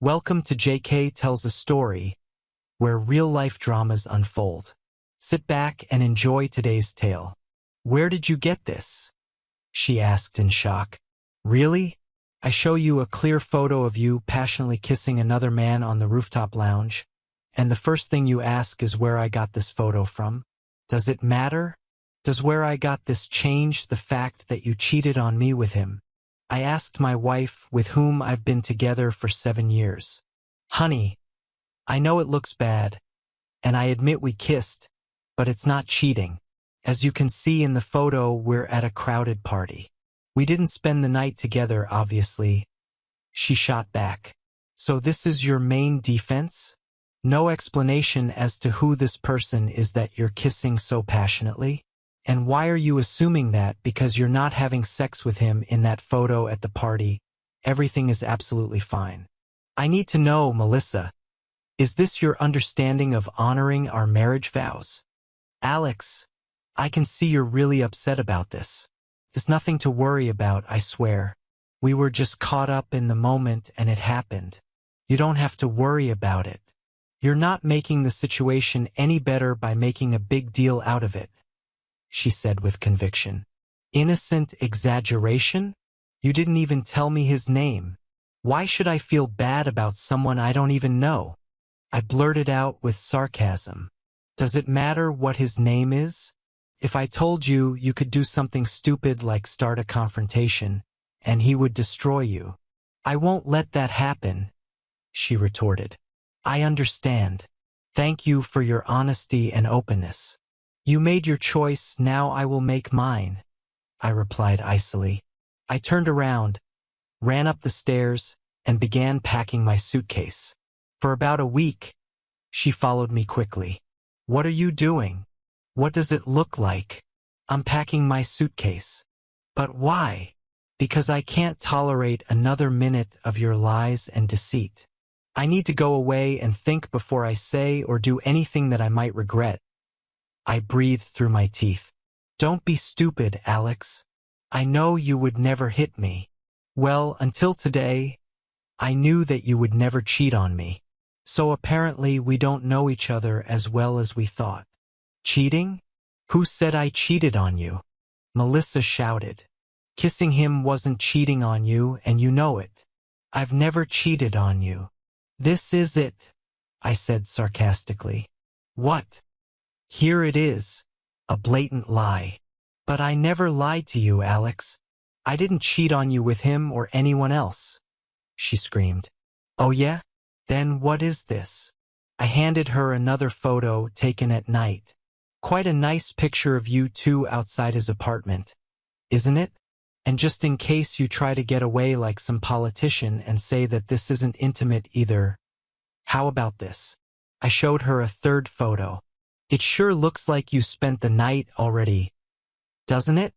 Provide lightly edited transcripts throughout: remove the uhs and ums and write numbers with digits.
Welcome to JK Tells a Story, where real-life dramas unfold. Sit back and enjoy today's tale. Where did you get this? She asked in shock. Really? I show you a clear photo of you passionately kissing another man on the rooftop lounge, and the first thing you ask is where I got this photo from? Does it matter? Does where I got this change the fact that you cheated on me with him? I asked my wife, with whom I've been together for 7 years. Honey, I know it looks bad, and I admit we kissed, but it's not cheating. As you can see in the photo, we're at a crowded party. We didn't spend the night together, obviously. She shot back. So this is your main defense? No explanation as to who this person is that you're kissing so passionately? And why are you assuming that because you're not having sex with him in that photo at the party, everything is absolutely fine? I need to know, Melissa. Is this your understanding of honoring our marriage vows? Alex, I can see you're really upset about this. There's nothing to worry about, I swear. We were just caught up in the moment and it happened. You don't have to worry about it. You're not making the situation any better by making a big deal out of it, she said with conviction. Innocent exaggeration? You didn't even tell me his name. Why should I feel bad about someone I don't even know? I blurted out with sarcasm. Does it matter what his name is? If I told you, you could do something stupid like start a confrontation, and he would destroy you. I won't let that happen, she retorted. I understand. Thank you for your honesty and openness. You made your choice, now I will make mine, I replied icily. I turned around, ran up the stairs, and began packing my suitcase. For about a week, she followed me quickly. What are you doing? What does it look like? I'm packing my suitcase. But why? Because I can't tolerate another minute of your lies and deceit. I need to go away and think before I say or do anything that I might regret. I breathed through my teeth. Don't be stupid, Alex. I know you would never hit me. Well, until today, I knew that you would never cheat on me. So apparently we don't know each other as well as we thought. Cheating? Who said I cheated on you? Melissa shouted. Kissing him wasn't cheating on you, and you know it. I've never cheated on you. This is it, I said sarcastically. What? Here it is, a blatant lie. But I never lied to you, Alex. I didn't cheat on you with him or anyone else, she screamed. Oh yeah? Then what is this? I handed her another photo taken at night. Quite a nice picture of you two outside his apartment, isn't it? And just in case you try to get away like some politician and say that this isn't intimate either, how about this? I showed her a third photo. It sure looks like you spent the night already, doesn't it?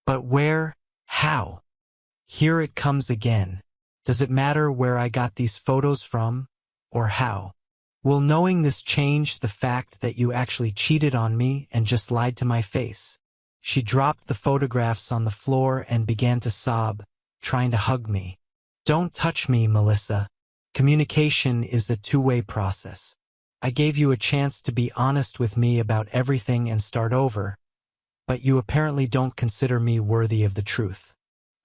But where? How? Here it comes again. Does it matter where I got these photos from, or how? Will knowing this change the fact that you actually cheated on me and just lied to my face? She dropped the photographs on the floor and began to sob, trying to hug me. Don't touch me, Melissa. Communication is a two-way process. I gave you a chance to be honest with me about everything and start over, but you apparently don't consider me worthy of the truth.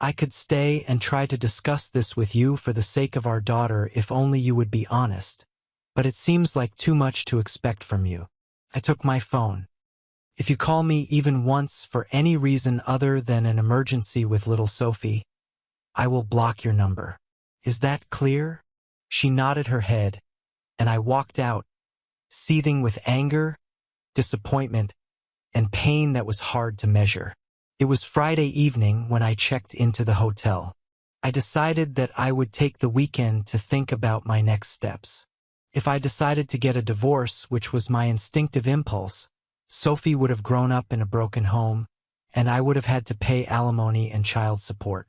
I could stay and try to discuss this with you for the sake of our daughter if only you would be honest, but it seems like too much to expect from you. I took my phone. If you call me even once for any reason other than an emergency with little Sophie, I will block your number. Is that clear? She nodded her head, and I walked out, seething with anger, disappointment, and pain that was hard to measure. It was Friday evening when I checked into the hotel. I decided that I would take the weekend to think about my next steps. If I decided to get a divorce, which was my instinctive impulse, Sophie would have grown up in a broken home, and I would have had to pay alimony and child support.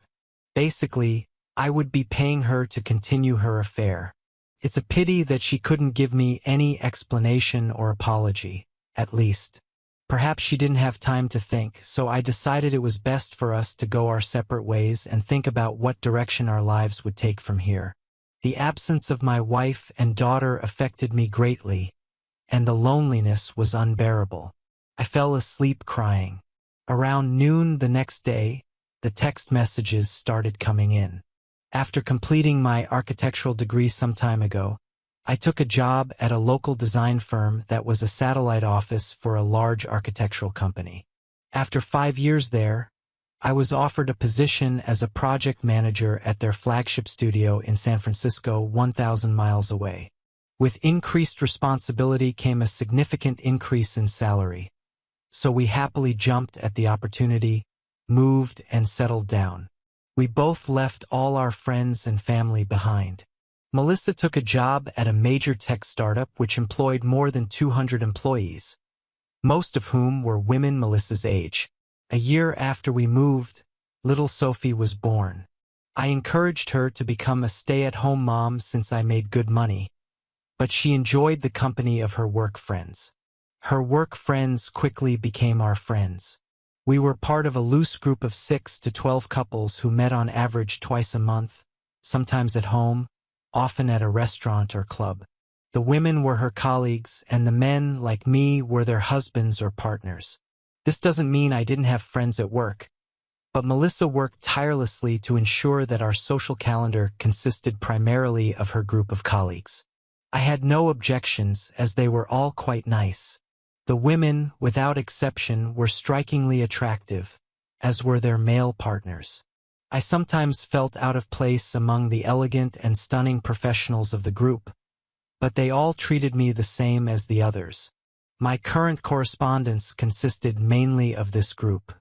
Basically, I would be paying her to continue her affair. It's a pity that she couldn't give me any explanation or apology, at least. Perhaps she didn't have time to think, so I decided it was best for us to go our separate ways and think about what direction our lives would take from here. The absence of my wife and daughter affected me greatly, and the loneliness was unbearable. I fell asleep crying. Around noon the next day, the text messages started coming in. After completing my architectural degree some time ago, I took a job at a local design firm that was a satellite office for a large architectural company. After 5 years there, I was offered a position as a project manager at their flagship studio in San Francisco, 1,000 miles away. With increased responsibility came a significant increase in salary. So we happily jumped at the opportunity, moved, and settled down. We both left all our friends and family behind. Melissa took a job at a major tech startup which employed more than 200 employees, most of whom were women Melissa's age. A year after we moved, little Sophie was born. I encouraged her to become a stay-at-home mom since I made good money, but she enjoyed the company of her work friends. Her work friends quickly became our friends. We were part of a loose group of 6 to 12 couples who met on average twice a month, sometimes at home, often at a restaurant or club. The women were her colleagues, and the men, like me, were their husbands or partners. This doesn't mean I didn't have friends at work, but Melissa worked tirelessly to ensure that our social calendar consisted primarily of her group of colleagues. I had no objections, as they were all quite nice. The women, without exception, were strikingly attractive, as were their male partners. I sometimes felt out of place among the elegant and stunning professionals of the group, but they all treated me the same as the others. My current correspondence consisted mainly of this group.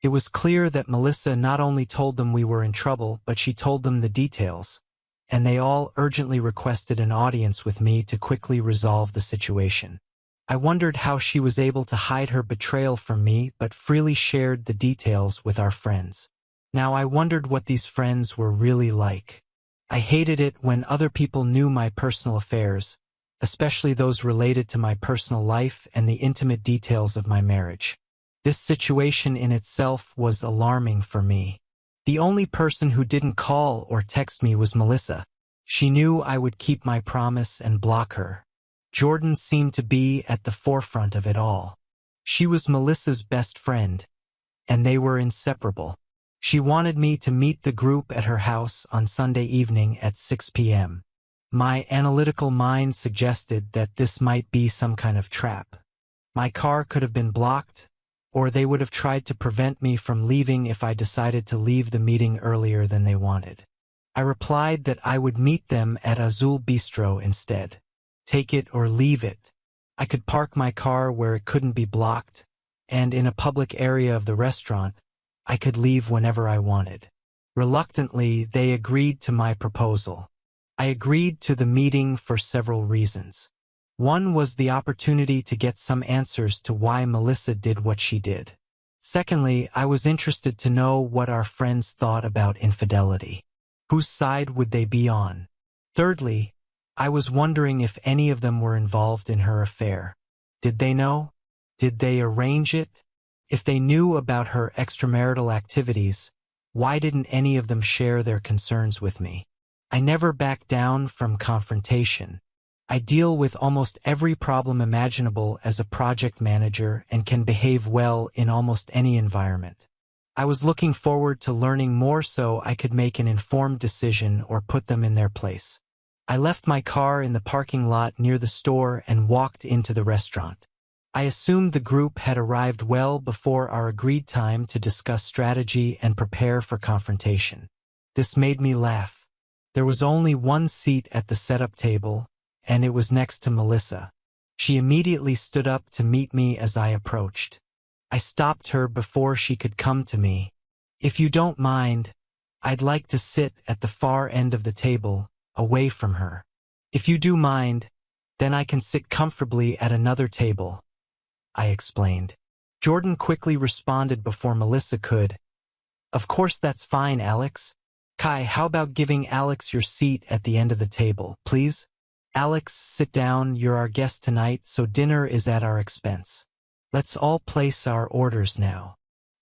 It was clear that Melissa not only told them we were in trouble, but she told them the details, and they all urgently requested an audience with me to quickly resolve the situation. I wondered how she was able to hide her betrayal from me but freely shared the details with our friends. Now I wondered what these friends were really like. I hated it when other people knew my personal affairs, especially those related to my personal life and the intimate details of my marriage. This situation in itself was alarming for me. The only person who didn't call or text me was Melissa. She knew I would keep my promise and block her. Jordan seemed to be at the forefront of it all. She was Melissa's best friend, and they were inseparable. She wanted me to meet the group at her house on Sunday evening at 6 p.m. My analytical mind suggested that this might be some kind of trap. My car could have been blocked, or they would have tried to prevent me from leaving if I decided to leave the meeting earlier than they wanted. I replied that I would meet them at Azul Bistro instead. Take it or leave it. I could park my car where it couldn't be blocked, and in a public area of the restaurant, I could leave whenever I wanted. Reluctantly, they agreed to my proposal. I agreed to the meeting for several reasons. One was the opportunity to get some answers to why Melissa did what she did. Secondly, I was interested to know what our friends thought about infidelity. Whose side would they be on? Thirdly, I was wondering if any of them were involved in her affair. Did they know? Did they arrange it? If they knew about her extramarital activities, why didn't any of them share their concerns with me? I never back down from confrontation. I deal with almost every problem imaginable as a project manager and can behave well in almost any environment. I was looking forward to learning more so I could make an informed decision or put them in their place. I left my car in the parking lot near the store and walked into the restaurant. I assumed the group had arrived well before our agreed time to discuss strategy and prepare for confrontation. This made me laugh. There was only one seat at the setup table, and it was next to Melissa. She immediately stood up to meet me as I approached. I stopped her before she could come to me. "If you don't mind, I'd like to sit at the far end of the table, away from her. If you do mind, then I can sit comfortably at another table," I explained. Jordan quickly responded before Melissa could. "Of course that's fine, Alex. Kai, how about giving Alex your seat at the end of the table, please? Alex, sit down, you're our guest tonight, so dinner is at our expense. Let's all place our orders now."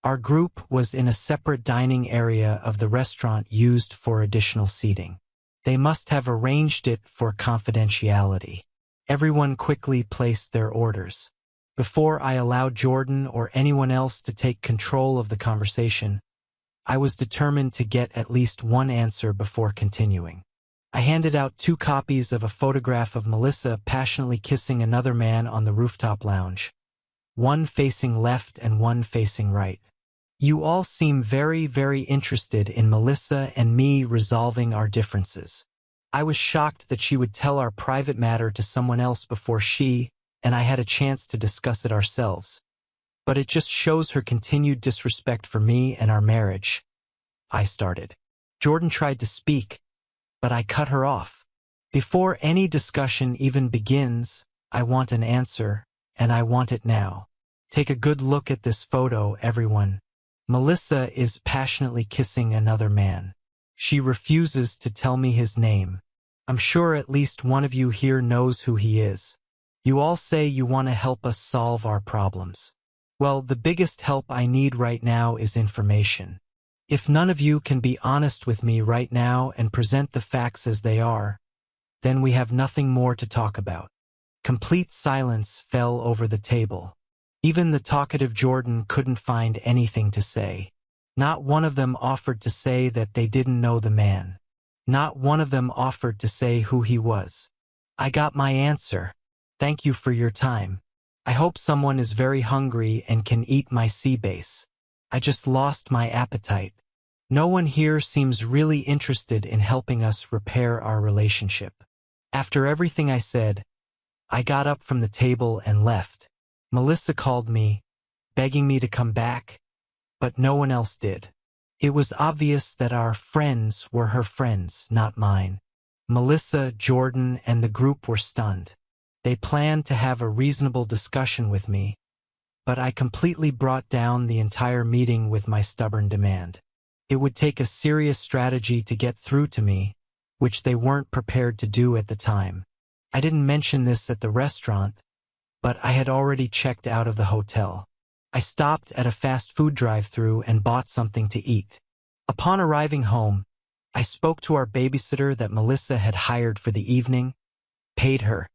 Our group was in a separate dining area of the restaurant used for additional seating. They must have arranged it for confidentiality. Everyone quickly placed their orders. Before I allowed Jordan or anyone else to take control of the conversation, I was determined to get at least one answer before continuing. I handed out 2 copies of a photograph of Melissa passionately kissing another man on the rooftop lounge, one facing left and one facing right. You all seem very, very interested in Melissa and me resolving our differences. I was shocked that she would tell our private matter to someone else before she and I had a chance to discuss it ourselves. But it just shows her continued disrespect for me and our marriage. I started. Jordan tried to speak, but I cut her off. Before any discussion even begins, I want an answer, and I want it now. Take a good look at this photo, everyone. Melissa is passionately kissing another man. She refuses to tell me his name. I'm sure at least one of you here knows who he is. You all say you want to help us solve our problems. Well, the biggest help I need right now is information. If none of you can be honest with me right now and present the facts as they are, then we have nothing more to talk about. Complete silence fell over the table. Even the talkative Jordan couldn't find anything to say. Not one of them offered to say that they didn't know the man. Not one of them offered to say who he was. I got my answer. Thank you for your time. I hope someone is very hungry and can eat my sea base. I just lost my appetite. No one here seems really interested in helping us repair our relationship. After everything I said, I got up from the table and left. Melissa called me, begging me to come back, but no one else did. It was obvious that our friends were her friends, not mine. Melissa, Jordan, and the group were stunned. They planned to have a reasonable discussion with me, but I completely brought down the entire meeting with my stubborn demand. It would take a serious strategy to get through to me, which they weren't prepared to do at the time. I didn't mention this at the restaurant, but I had already checked out of the hotel. I stopped at a fast food drive-thru and bought something to eat. Upon arriving home, I spoke to our babysitter that Melissa had hired for the evening, paid her,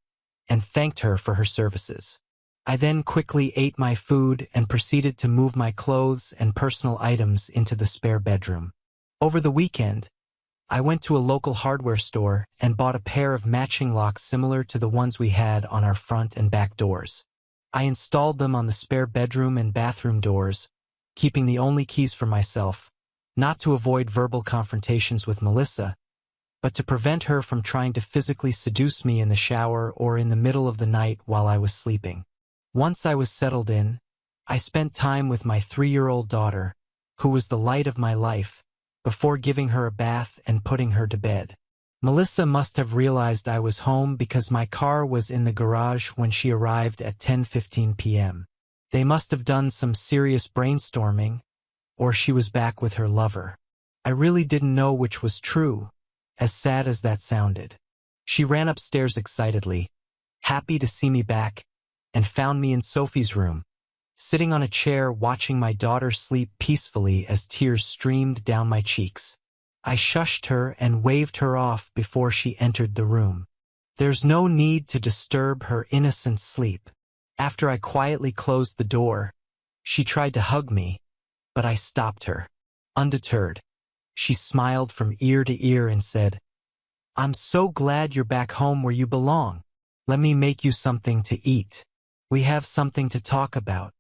and thanked her for her services. I then quickly ate my food and proceeded to move my clothes and personal items into the spare bedroom. Over the weekend, I went to a local hardware store and bought a pair of matching locks similar to the ones we had on our front and back doors. I installed them on the spare bedroom and bathroom doors, keeping the only keys for myself, not to avoid verbal confrontations with Melissa, but to prevent her from trying to physically seduce me in the shower or in the middle of the night while I was sleeping. Once I was settled in, I spent time with my 3-year-old daughter, who was the light of my life, before giving her a bath and putting her to bed. Melissa must have realized I was home because my car was in the garage when she arrived at 10:15 p.m. They must have done some serious brainstorming, or she was back with her lover. I really didn't know which was true, as sad as that sounded. She ran upstairs excitedly, happy to see me back, and found me in Sophie's room, sitting on a chair watching my daughter sleep peacefully as tears streamed down my cheeks. I shushed her and waved her off before she entered the room. There's no need to disturb her innocent sleep. After I quietly closed the door, she tried to hug me, but I stopped her. Undeterred, she smiled from ear to ear and said, "I'm so glad you're back home where you belong. Let me make you something to eat. We have something to talk about.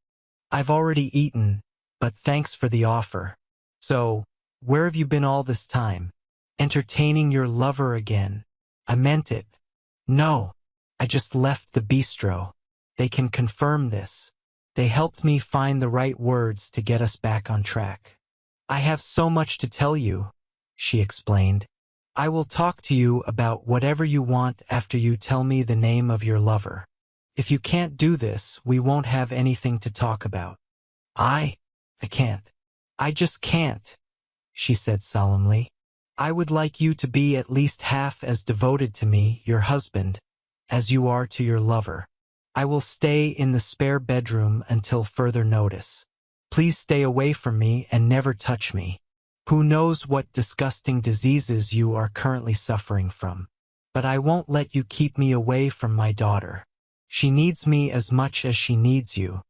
I've already eaten, but thanks for the offer. So, where have you been all this time? Entertaining your lover again?" I meant it. No, I just left the bistro. They can confirm this. They helped me find the right words to get us back on track. "I have so much to tell you," she explained. "I will talk to you about whatever you want after you tell me the name of your lover. If you can't do this, we won't have anything to talk about." I can't. I just can't," she said solemnly. "I would like you to be at least half as devoted to me, your husband, as you are to your lover. I will stay in the spare bedroom until further notice. Please stay away from me and never touch me." Who knows what disgusting diseases you are currently suffering from? But I won't let you keep me away from my daughter. She needs me as much as she needs you.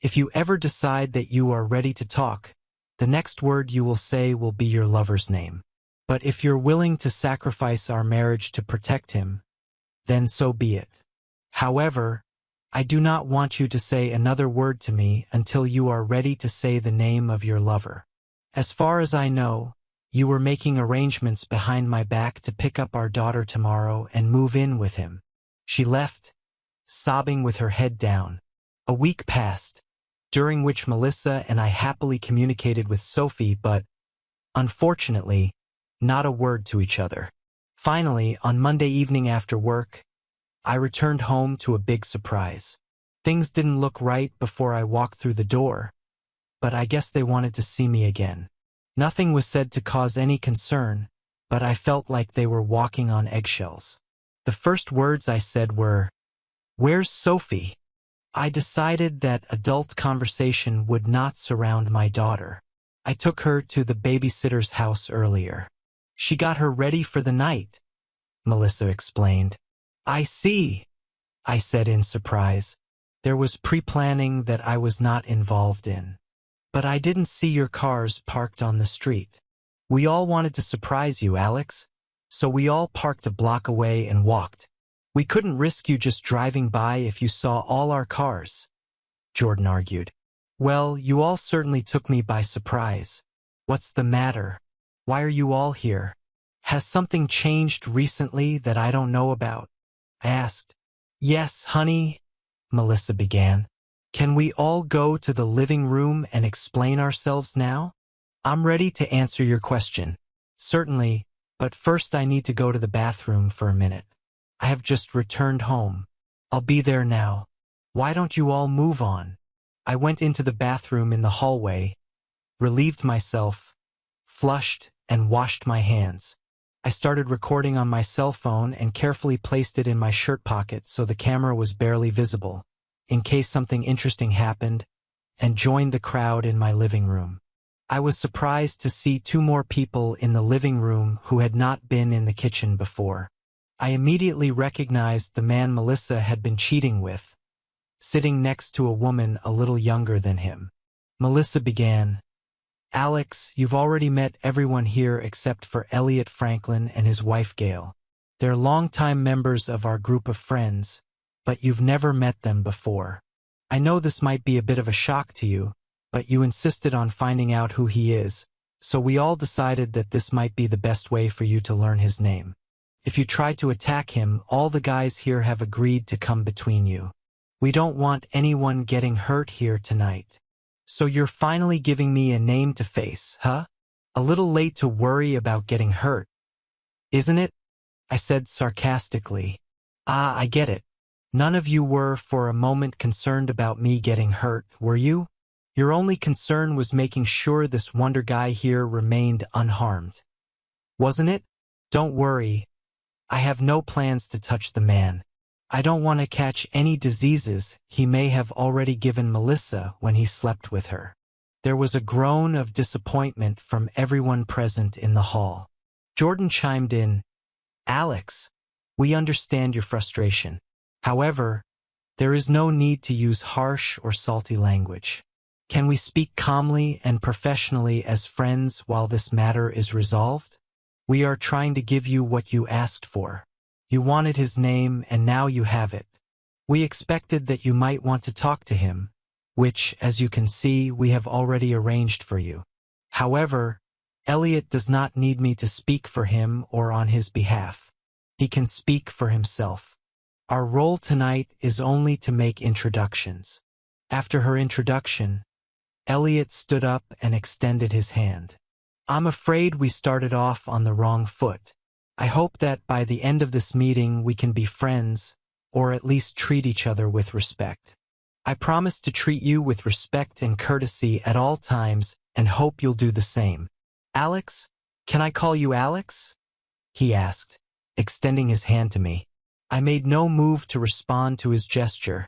If you ever decide that you are ready to talk, the next word you will say will be your lover's name. But if you're willing to sacrifice our marriage to protect him, then so be it. However, I do not want you to say another word to me until you are ready to say the name of your lover. As far as I know, you were making arrangements behind my back to pick up our daughter tomorrow and move in with him. She left, sobbing with her head down. A week passed, during which Melissa and I happily communicated with Sophie, but, unfortunately, not a word to each other. Finally, on Monday evening after work, I returned home to a big surprise. Things didn't look right before I walked through the door, but I guess they wanted to see me again. Nothing was said to cause any concern, but I felt like they were walking on eggshells. The first words I said were, "Where's Sophie?" I decided that adult conversation would not surround my daughter. I took her to the babysitter's house earlier. She got her ready for the night, Melissa explained. I see, I said in surprise. There was pre-planning that I was not involved in. But I didn't see your cars parked on the street. We all wanted to surprise you, Alex, so we all parked a block away and walked. We couldn't risk you just driving by if you saw all our cars, Jordan argued. Well, you all certainly took me by surprise. What's the matter? Why are you all here? Has something changed recently that I don't know about? I asked. Yes, honey, Melissa began. Can we all go to the living room and explain ourselves now? I'm ready to answer your question. Certainly, but first I need to go to the bathroom for a minute. I have just returned home. I'll be there now. Why don't you all move on? I went into the bathroom in the hallway, relieved myself, flushed, and washed my hands. I started recording on my cell phone and carefully placed it in my shirt pocket so the camera was barely visible, in case something interesting happened, and joined the crowd in my living room. I was surprised to see 2 more people in the living room who had not been in the kitchen before. I immediately recognized the man Melissa had been cheating with, sitting next to a woman a little younger than him. Melissa began, Alex, you've already met everyone here except for Elliot Franklin and his wife Gail. They're longtime members of our group of friends, but you've never met them before. I know this might be a bit of a shock to you, but you insisted on finding out who he is, so we all decided that this might be the best way for you to learn his name. If you try to attack him, all the guys here have agreed to come between you. We don't want anyone getting hurt here tonight. So you're finally giving me a name to face, huh? A little late to worry about getting hurt, isn't it? I said sarcastically. I get it. None of you were for a moment concerned about me getting hurt, were you? Your only concern was making sure this wonder guy here remained unharmed. Wasn't it? Don't worry. I have no plans to touch the man. I don't want to catch any diseases he may have already given Melissa when he slept with her. There was a groan of disappointment from everyone present in the hall. Jordan chimed in, Alex, we understand your frustration. However, there is no need to use harsh or salty language. Can we speak calmly and professionally as friends while this matter is resolved? We are trying to give you what you asked for. You wanted his name and now you have it. We expected that you might want to talk to him, which, as you can see, we have already arranged for you. However, Elliot does not need me to speak for him or on his behalf. He can speak for himself. Our role tonight is only to make introductions. After her introduction, Elliot stood up and extended his hand. I'm afraid we started off on the wrong foot. I hope that by the end of this meeting we can be friends, or at least treat each other with respect. I promise to treat you with respect and courtesy at all times and hope you'll do the same. Alex, can I call you Alex? He asked, extending his hand to me. I made no move to respond to his gesture,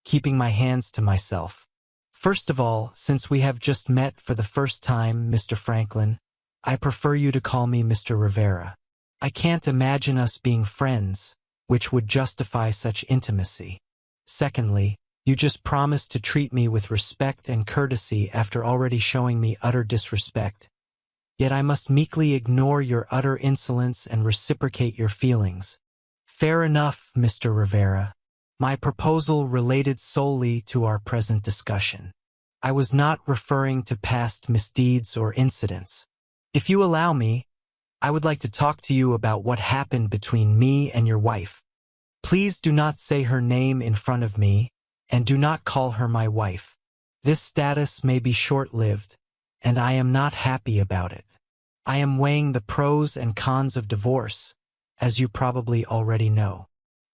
keeping my hands to myself. First of all, since we have just met for the first time, Mr. Franklin, I prefer you to call me Mr. Rivera. I can't imagine us being friends, which would justify such intimacy. Secondly, you just promised to treat me with respect and courtesy after already showing me utter disrespect. Yet I must meekly ignore your utter insolence and reciprocate your feelings. Fair enough, Mr. Rivera. My proposal related solely to our present discussion. I was not referring to past misdeeds or incidents. If you allow me, I would like to talk to you about what happened between me and your wife. Please do not say her name in front of me, and do not call her my wife. This status may be short-lived, and I am not happy about it. I am weighing the pros and cons of divorce, as you probably already know.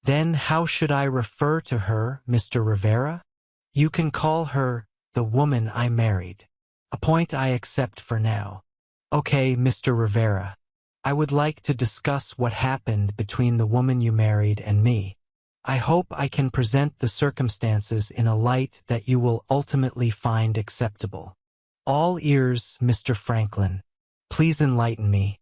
Then how should I refer to her, Mr. Rivera? You can call her the woman I married. A point I accept for now. Okay, Mr. Rivera. I would like to discuss what happened between the woman you married and me. I hope I can present the circumstances in a light that you will ultimately find acceptable. All ears, Mr. Franklin. Please enlighten me,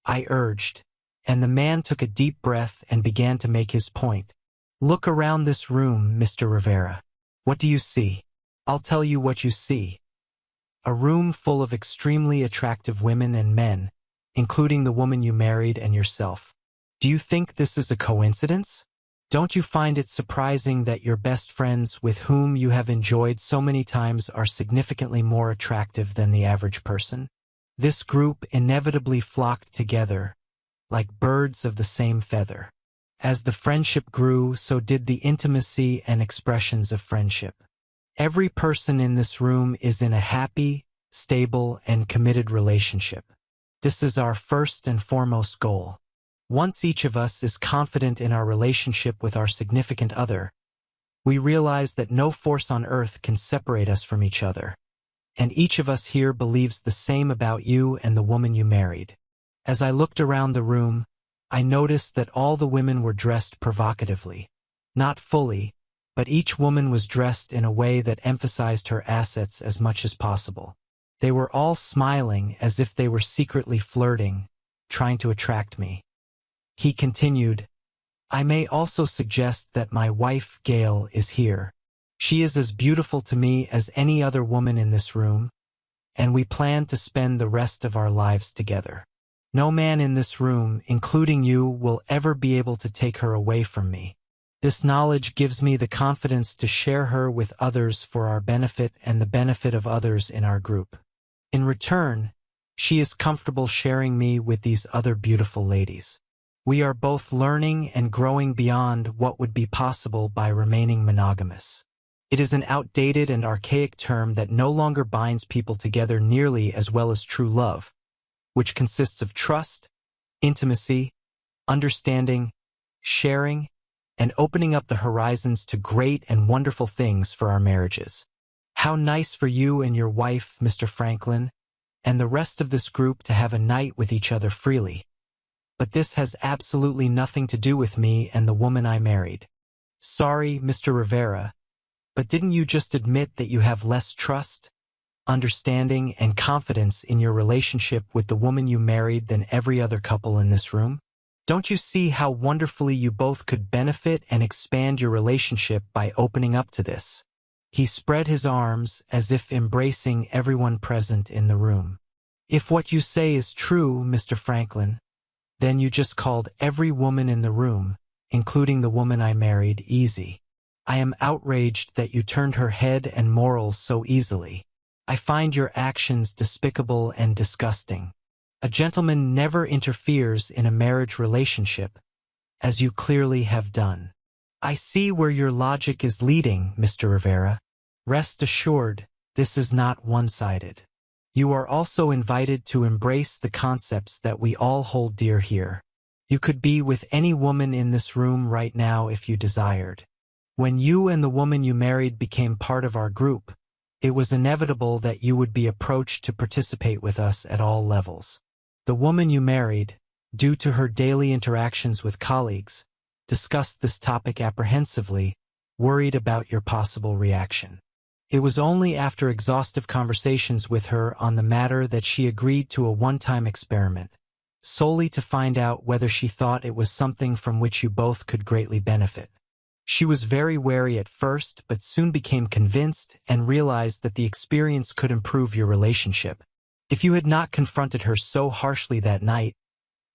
I urged, and the man took a deep breath and began to make his point. Look around this room, Mr. Rivera. What do you see? I'll tell you what you see. A room full of extremely attractive women and men, including the woman you married and yourself. Do you think this is a coincidence? Don't you find it surprising that your best friends with whom you have enjoyed so many times are significantly more attractive than the average person? This group inevitably flocked together, like birds of the same feather. As the friendship grew, so did the intimacy and expressions of friendship. Every person in this room is in a happy, stable, and committed relationship. This is our first and foremost goal. Once each of us is confident in our relationship with our significant other, we realize that no force on earth can separate us from each other. And each of us here believes the same about you and the woman you married. As I looked around the room, I noticed that all the women were dressed provocatively. Not fully, but each woman was dressed in a way that emphasized her assets as much as possible. They were all smiling as if they were secretly flirting, trying to attract me. He continued, I may also suggest that my wife, Gail, is here. She is as beautiful to me as any other woman in this room, and we plan to spend the rest of our lives together. No man in this room, including you, will ever be able to take her away from me. This knowledge gives me the confidence to share her with others for our benefit and the benefit of others in our group. In return, she is comfortable sharing me with these other beautiful ladies. We are both learning and growing beyond what would be possible by remaining monogamous. It is an outdated and archaic term that no longer binds people together nearly as well as true love, which consists of trust, intimacy, understanding, sharing, and opening up the horizons to great and wonderful things for our marriages. How nice for you and your wife, Mr. Franklin, and the rest of this group to have a night with each other freely. But this has absolutely nothing to do with me and the woman I married. Sorry, Mr. Rivera, but didn't you just admit that you have less trust, understanding, and confidence in your relationship with the woman you married than every other couple in this room? Don't you see how wonderfully you both could benefit and expand your relationship by opening up to this? He spread his arms as if embracing everyone present in the room. If what you say is true, Mr. Franklin, then you just called every woman in the room, including the woman I married, easy. I am outraged that you turned her head and morals so easily. I find your actions despicable and disgusting. A gentleman never interferes in a marriage relationship, as you clearly have done. I see where your logic is leading, Mr. Rivera. Rest assured, this is not one-sided. You are also invited to embrace the concepts that we all hold dear here. You could be with any woman in this room right now if you desired. When you and the woman you married became part of our group, it was inevitable that you would be approached to participate with us at all levels. The woman you married, due to her daily interactions with colleagues, discussed this topic apprehensively, worried about your possible reaction. It was only after exhaustive conversations with her on the matter that she agreed to a one-time experiment, solely to find out whether she thought it was something from which you both could greatly benefit. She was very wary at first, but soon became convinced and realized that the experience could improve your relationship. If you had not confronted her so harshly that night,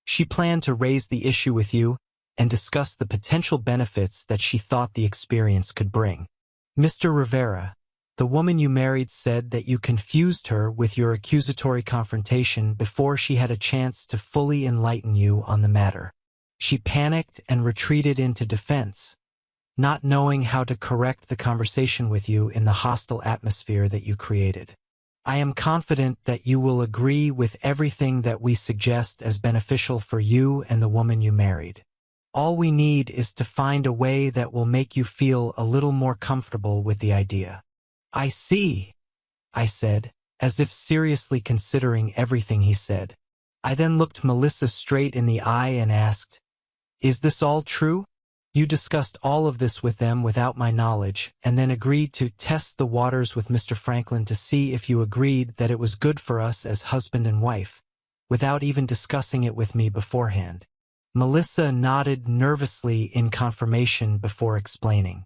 she planned to raise the issue with you and discuss the potential benefits that she thought the experience could bring. Mr. Rivera, the woman you married said that you confused her with your accusatory confrontation before she had a chance to fully enlighten you on the matter. She panicked and retreated into defense, not knowing how to correct the conversation with you in the hostile atmosphere that you created. I am confident that you will agree with everything that we suggest as beneficial for you and the woman you married. All we need is to find a way that will make you feel a little more comfortable with the idea. I see, I said, as if seriously considering everything he said. I then looked Melissa straight in the eye and asked, "Is this all true? You discussed all of this with them without my knowledge, and then agreed to test the waters with Mr. Franklin to see if you agreed that it was good for us as husband and wife, without even discussing it with me beforehand." Melissa nodded nervously in confirmation before explaining.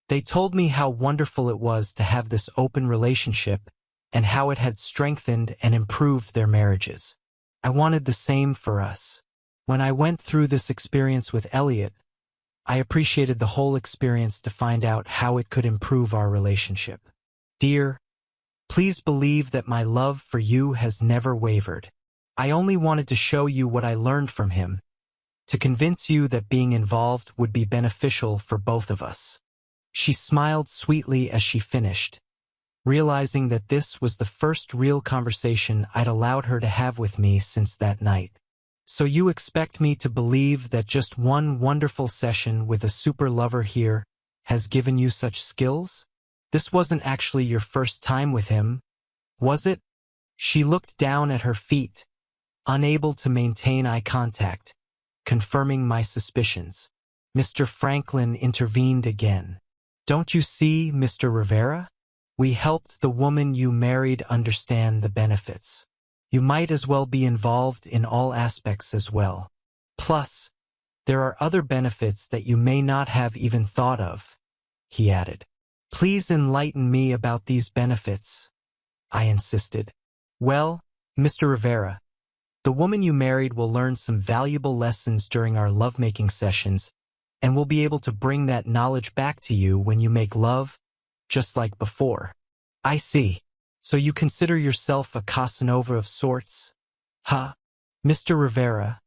They told me how wonderful it was to have this open relationship and how it had strengthened and improved their marriages. I wanted the same for us. When I went through this experience with Elliot, I appreciated the whole experience to find out how it could improve our relationship. Dear, please believe that my love for you has never wavered. I only wanted to show you what I learned from him, to convince you that being involved would be beneficial for both of us. She smiled sweetly as she finished, realizing that this was the first real conversation I'd allowed her to have with me since that night. So you expect me to believe that just one wonderful session with a super lover here has given you such skills? This wasn't actually your first time with him, was it? She looked down at her feet, unable to maintain eye contact, confirming my suspicions. Mr. Franklin intervened again. Don't you see, Mr. Rivera? We helped the woman you married understand the benefits. You might as well be involved in all aspects as well. Plus, there are other benefits that you may not have even thought of, he added. Please enlighten me about these benefits, I insisted. Well, Mr. Rivera, the woman you married will learn some valuable lessons during our lovemaking sessions, and will be able to bring that knowledge back to you when you make love, just like before. I see. So you consider yourself a Casanova of sorts? Huh? Mr. Rivera,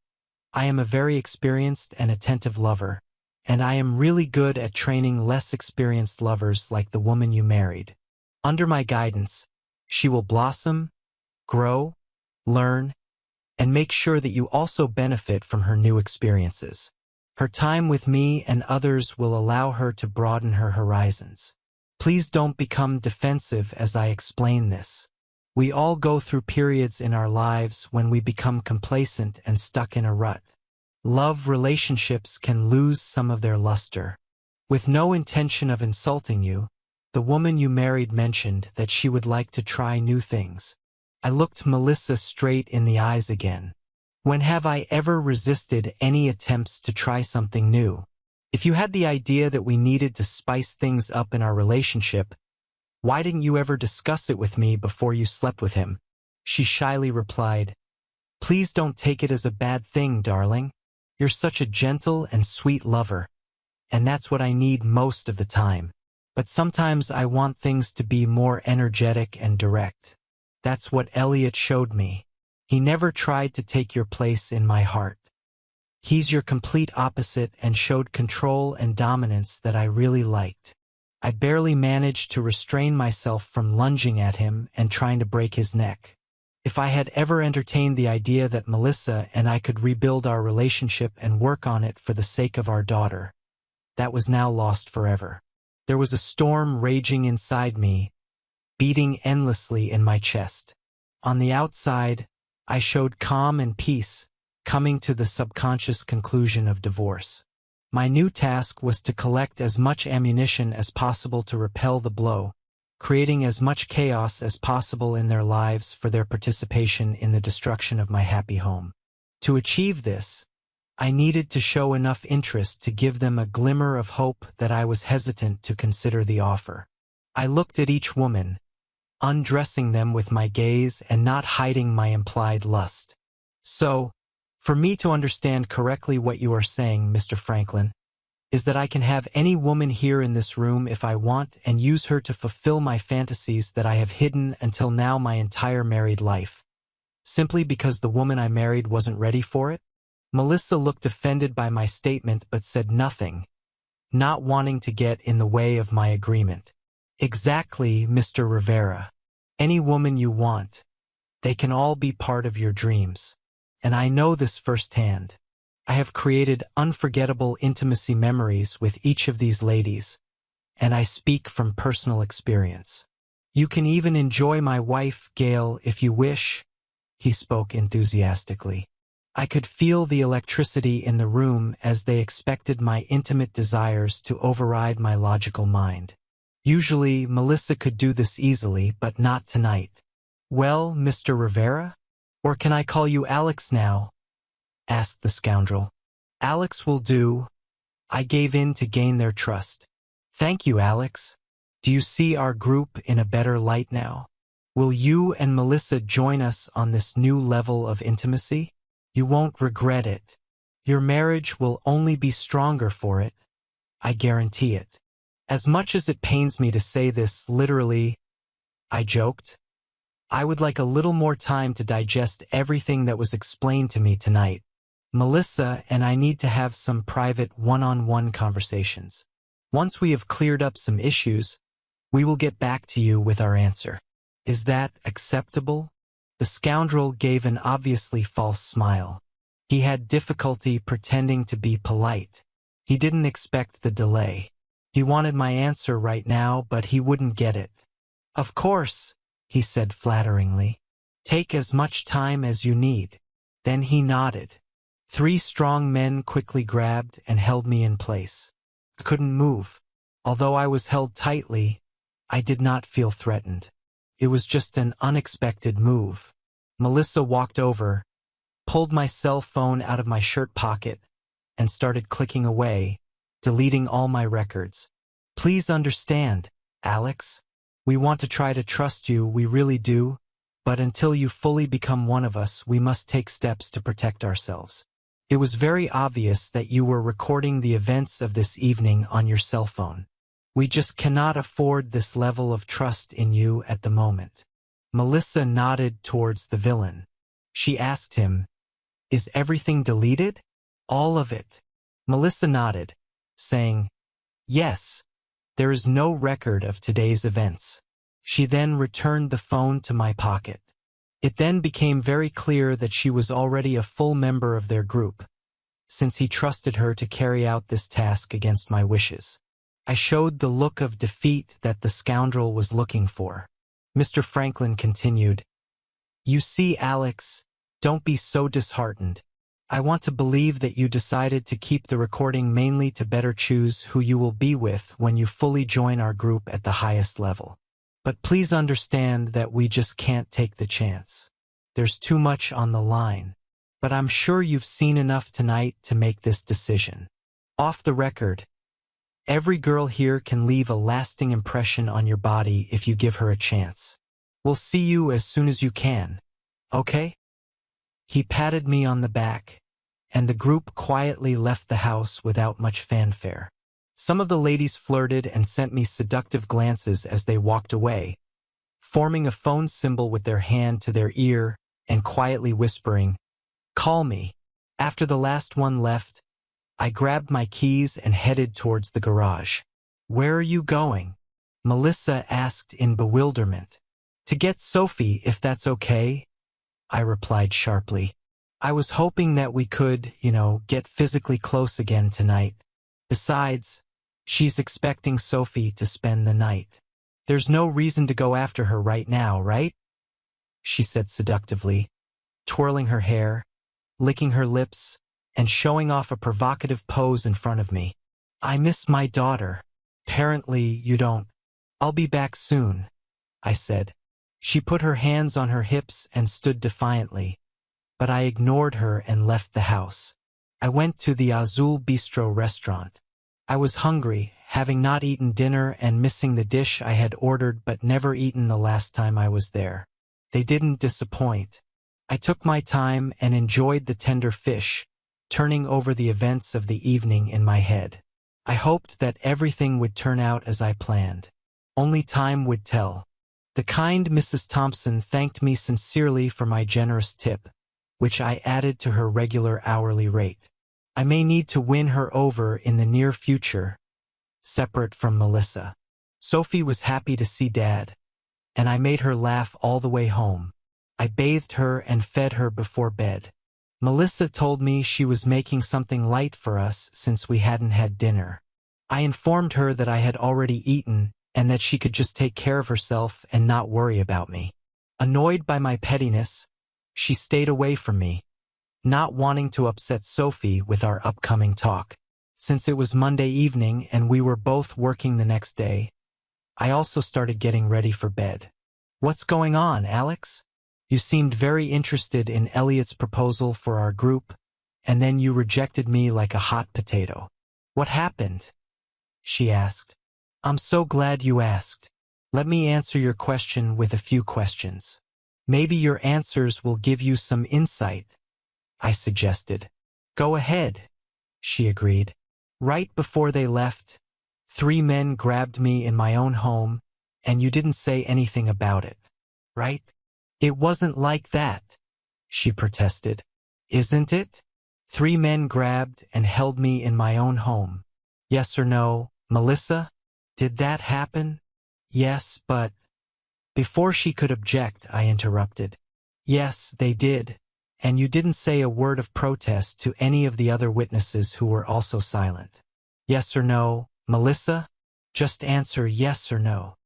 I am a very experienced and attentive lover, and I am really good at training less experienced lovers like the woman you married. Under my guidance, she will blossom, grow, learn, and make sure that you also benefit from her new experiences. Her time with me and others will allow her to broaden her horizons. Please don't become defensive as I explain this. We all go through periods in our lives when we become complacent and stuck in a rut. Love relationships can lose some of their luster. With no intention of insulting you, the woman you married mentioned that she would like to try new things. I looked Melissa straight in the eyes again. When have I ever resisted any attempts to try something new? If you had the idea that we needed to spice things up in our relationship, why didn't you ever discuss it with me before you slept with him? She shyly replied, Please don't take it as a bad thing, darling. You're such a gentle and sweet lover, and that's what I need most of the time. But sometimes I want things to be more energetic and direct. That's what Elliot showed me. He never tried to take your place in my heart. He's your complete opposite and showed control and dominance that I really liked. I barely managed to restrain myself from lunging at him and trying to break his neck. If I had ever entertained the idea that Melissa and I could rebuild our relationship and work on it for the sake of our daughter, that was now lost forever. There was a storm raging inside me, beating endlessly in my chest. On the outside, I showed calm and peace, coming to the subconscious conclusion of divorce. My new task was to collect as much ammunition as possible to repel the blow, creating as much chaos as possible in their lives for their participation in the destruction of my happy home. To achieve this, I needed to show enough interest to give them a glimmer of hope that I was hesitant to consider the offer. I looked at each woman, undressing them with my gaze and not hiding my implied lust. So, for me to understand correctly what you are saying, Mr. Franklin, is that I can have any woman here in this room if I want and use her to fulfill my fantasies that I have hidden until now my entire married life, simply because the woman I married wasn't ready for it? Melissa looked offended by my statement but said nothing, not wanting to get in the way of my agreement. Exactly, Mr. Rivera. Any woman you want. They can all be part of your dreams. And I know this firsthand. I have created unforgettable intimacy memories with each of these ladies, and I speak from personal experience. You can even enjoy my wife, Gail, if you wish, he spoke enthusiastically. I could feel the electricity in the room as they expected my intimate desires to override my logical mind. Usually, Melissa could do this easily, but not tonight. Well, Mr. Rivera? Or can I call you Alex now? Asked the scoundrel. Alex will do. I gave in to gain their trust. Thank you, Alex. Do you see our group in a better light now? Will you and Melissa join us on this new level of intimacy? You won't regret it. Your marriage will only be stronger for it. I guarantee it. As much as it pains me to say this literally, I joked, I would like a little more time to digest everything that was explained to me tonight. Melissa and I need to have some private one-on-one conversations. Once we have cleared up some issues, we will get back to you with our answer. Is that acceptable? The scoundrel gave an obviously false smile. He had difficulty pretending to be polite. He didn't expect the delay. He wanted my answer right now, but he wouldn't get it. Of course, he said flatteringly. Take as much time as you need. Then he nodded. 3 strong men quickly grabbed and held me in place. I couldn't move. Although I was held tightly, I did not feel threatened. It was just an unexpected move. Melissa walked over, pulled my cell phone out of my shirt pocket, and started clicking away, deleting all my records. Please understand, Alex. We want to try to trust you, we really do, but until you fully become one of us, we must take steps to protect ourselves. It was very obvious that you were recording the events of this evening on your cell phone. We just cannot afford this level of trust in you at the moment. Melissa nodded towards the villain. She asked him, Is everything deleted? All of it. Melissa nodded, saying, Yes, there is no record of today's events. She then returned the phone to my pocket. It then became very clear that she was already a full member of their group, since he trusted her to carry out this task against my wishes. I showed the look of defeat that the scoundrel was looking for. Mr. Franklin continued, You see, Alex, don't be so disheartened. I want to believe that you decided to keep the recording mainly to better choose who you will be with when you fully join our group at the highest level. But please understand that we just can't take the chance. There's too much on the line. But I'm sure you've seen enough tonight to make this decision. Off the record, every girl here can leave a lasting impression on your body if you give her a chance. We'll see you as soon as you can. Okay? He patted me on the back, and the group quietly left the house without much fanfare. Some of the ladies flirted and sent me seductive glances as they walked away, forming a phone symbol with their hand to their ear and quietly whispering, Call me. After the last one left, I grabbed my keys and headed towards the garage. Where are you going? Melissa asked in bewilderment. To get Sophie, if that's okay, I replied sharply. I was hoping that we could, get physically close again tonight. Besides, she's expecting Sophie to spend the night. There's no reason to go after her right now, right? She said seductively, twirling her hair, licking her lips, and showing off a provocative pose in front of me. I miss my daughter. Apparently you don't. I'll be back soon. I said. She put her hands on her hips and stood defiantly, but I ignored her and left the house. I went to the Azul Bistro restaurant. I was hungry, having not eaten dinner and missing the dish I had ordered but never eaten the last time I was there. They didn't disappoint. I took my time and enjoyed the tender fish, turning over the events of the evening in my head. I hoped that everything would turn out as I planned. Only time would tell. The kind Mrs. Thompson thanked me sincerely for my generous tip, which I added to her regular hourly rate. I may need to win her over in the near future, separate from Melissa. Sophie was happy to see Dad, and I made her laugh all the way home. I bathed her and fed her before bed. Melissa told me she was making something light for us since we hadn't had dinner. I informed her that I had already eaten and that she could just take care of herself and not worry about me. Annoyed by my pettiness, she stayed away from me, not wanting to upset Sophie with our upcoming talk. Since it was Monday evening and we were both working the next day, I also started getting ready for bed. "What's going on, Alex? You seemed very interested in Elliot's proposal for our group, and then you rejected me like a hot potato. What happened?" she asked. "I'm so glad you asked. Let me answer your question with a few questions. Maybe your answers will give you some insight," I suggested. "Go ahead," she agreed. "Right before they left, 3 men grabbed me in my own home, and you didn't say anything about it, right?" "It wasn't like that," she protested. "Isn't it? 3 men grabbed and held me in my own home. Yes or no, Melissa? Did that happen?" "Yes, but—" Before she could object, I interrupted. "Yes, they did, and you didn't say a word of protest to any of the other witnesses who were also silent. Yes or no, Melissa? Just answer yes or no."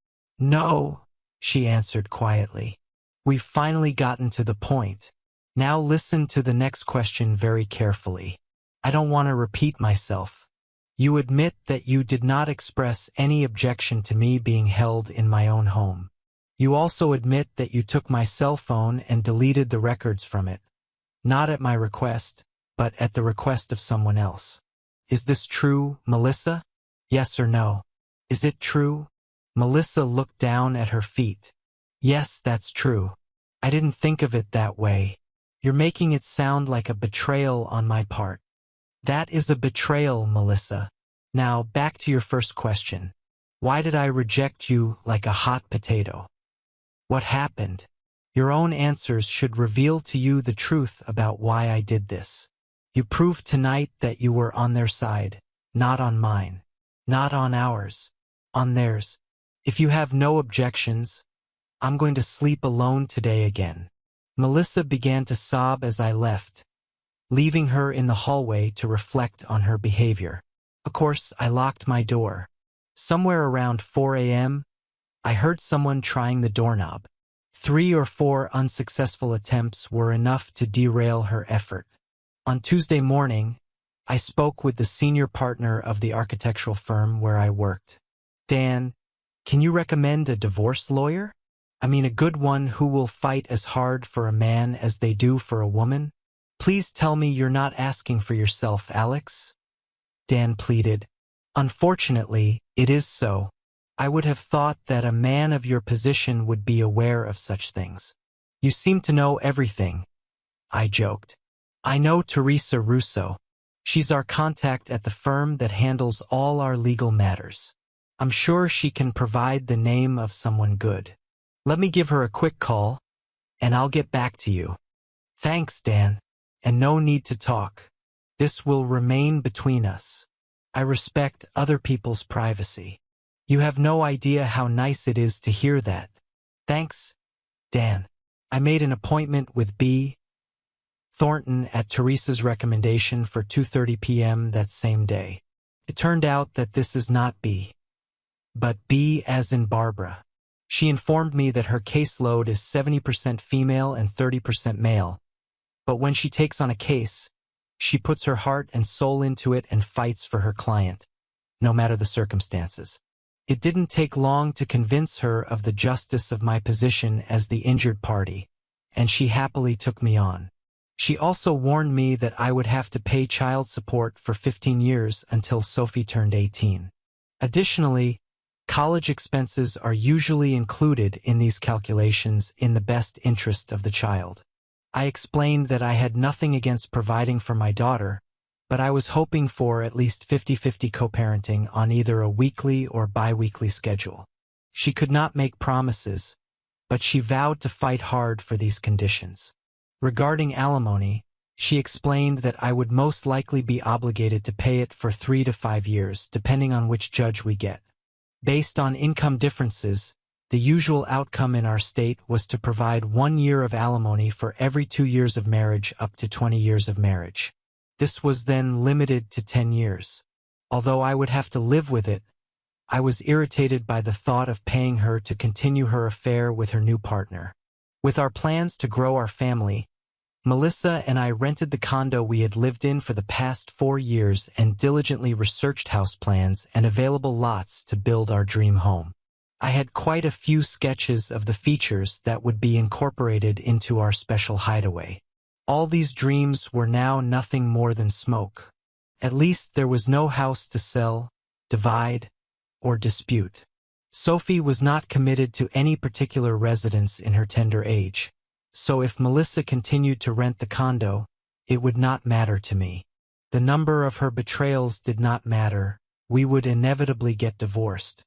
"No," she answered quietly. "We've finally gotten to the point. Now listen to the next question very carefully. I don't want to repeat myself. You admit that you did not express any objection to me being held in my own home. You also admit that you took my cell phone and deleted the records from it, not at my request, but at the request of someone else. Is this true, Melissa? Yes or no? Is it true?" Melissa looked down at her feet. "Yes, that's true. I didn't think of it that way. You're making it sound like a betrayal on my part." "That is a betrayal, Melissa. Now, back to your first question. Why did I reject you like a hot potato? What happened? Your own answers should reveal to you the truth about why I did this. You proved tonight that you were on their side, not on mine, not on ours, on theirs. If you have no objections, I'm going to sleep alone today again." Melissa began to sob as I left, leaving her in the hallway to reflect on her behavior. Of course, I locked my door. Somewhere around 4 a.m., I heard someone trying the doorknob. 3 or 4 unsuccessful attempts were enough to derail her effort. On Tuesday morning, I spoke with the senior partner of the architectural firm where I worked. "Dan, can you recommend a divorce lawyer? I mean a good one who will fight as hard for a man as they do for a woman? Please tell me you're not asking for yourself, Alex," Dan pleaded. "Unfortunately, it is so. I would have thought that a man of your position would be aware of such things. You seem to know everything," I joked. "I know Teresa Russo. She's our contact at the firm that handles all our legal matters. I'm sure she can provide the name of someone good. Let me give her a quick call, and I'll get back to you." "Thanks, Dan, and no need to talk. This will remain between us. I respect other people's privacy." "You have no idea how nice it is to hear that. Thanks, Dan." I made an appointment with B. Thornton at Teresa's recommendation for 2:30 p.m. that same day. It turned out that this is not B, but B as in Barbara. She informed me that her caseload is 70% female and 30% male, but when she takes on a case, she puts her heart and soul into it and fights for her client, no matter the circumstances. It didn't take long to convince her of the justice of my position as the injured party, and she happily took me on. She also warned me that I would have to pay child support for 15 years until Sophie turned 18. Additionally, college expenses are usually included in these calculations in the best interest of the child. I explained that I had nothing against providing for my daughter, but I was hoping for at least 50-50 co-parenting on either a weekly or bi-weekly schedule. She could not make promises, but she vowed to fight hard for these conditions. Regarding alimony, she explained that I would most likely be obligated to pay it for 3 to 5 years, depending on which judge we get. Based on income differences, the usual outcome in our state was to provide 1 year of alimony for every 2 years of marriage up to 20 years of marriage. This was then limited to 10 years. Although I would have to live with it, I was irritated by the thought of paying her to continue her affair with her new partner. With our plans to grow our family, Melissa and I rented the condo we had lived in for the past 4 years and diligently researched house plans and available lots to build our dream home. I had quite a few sketches of the features that would be incorporated into our special hideaway. All these dreams were now nothing more than smoke. At least there was no house to sell, divide, or dispute. Sophie was not committed to any particular residence in her tender age, so if Melissa continued to rent the condo, it would not matter to me. The number of her betrayals did not matter. We would inevitably get divorced.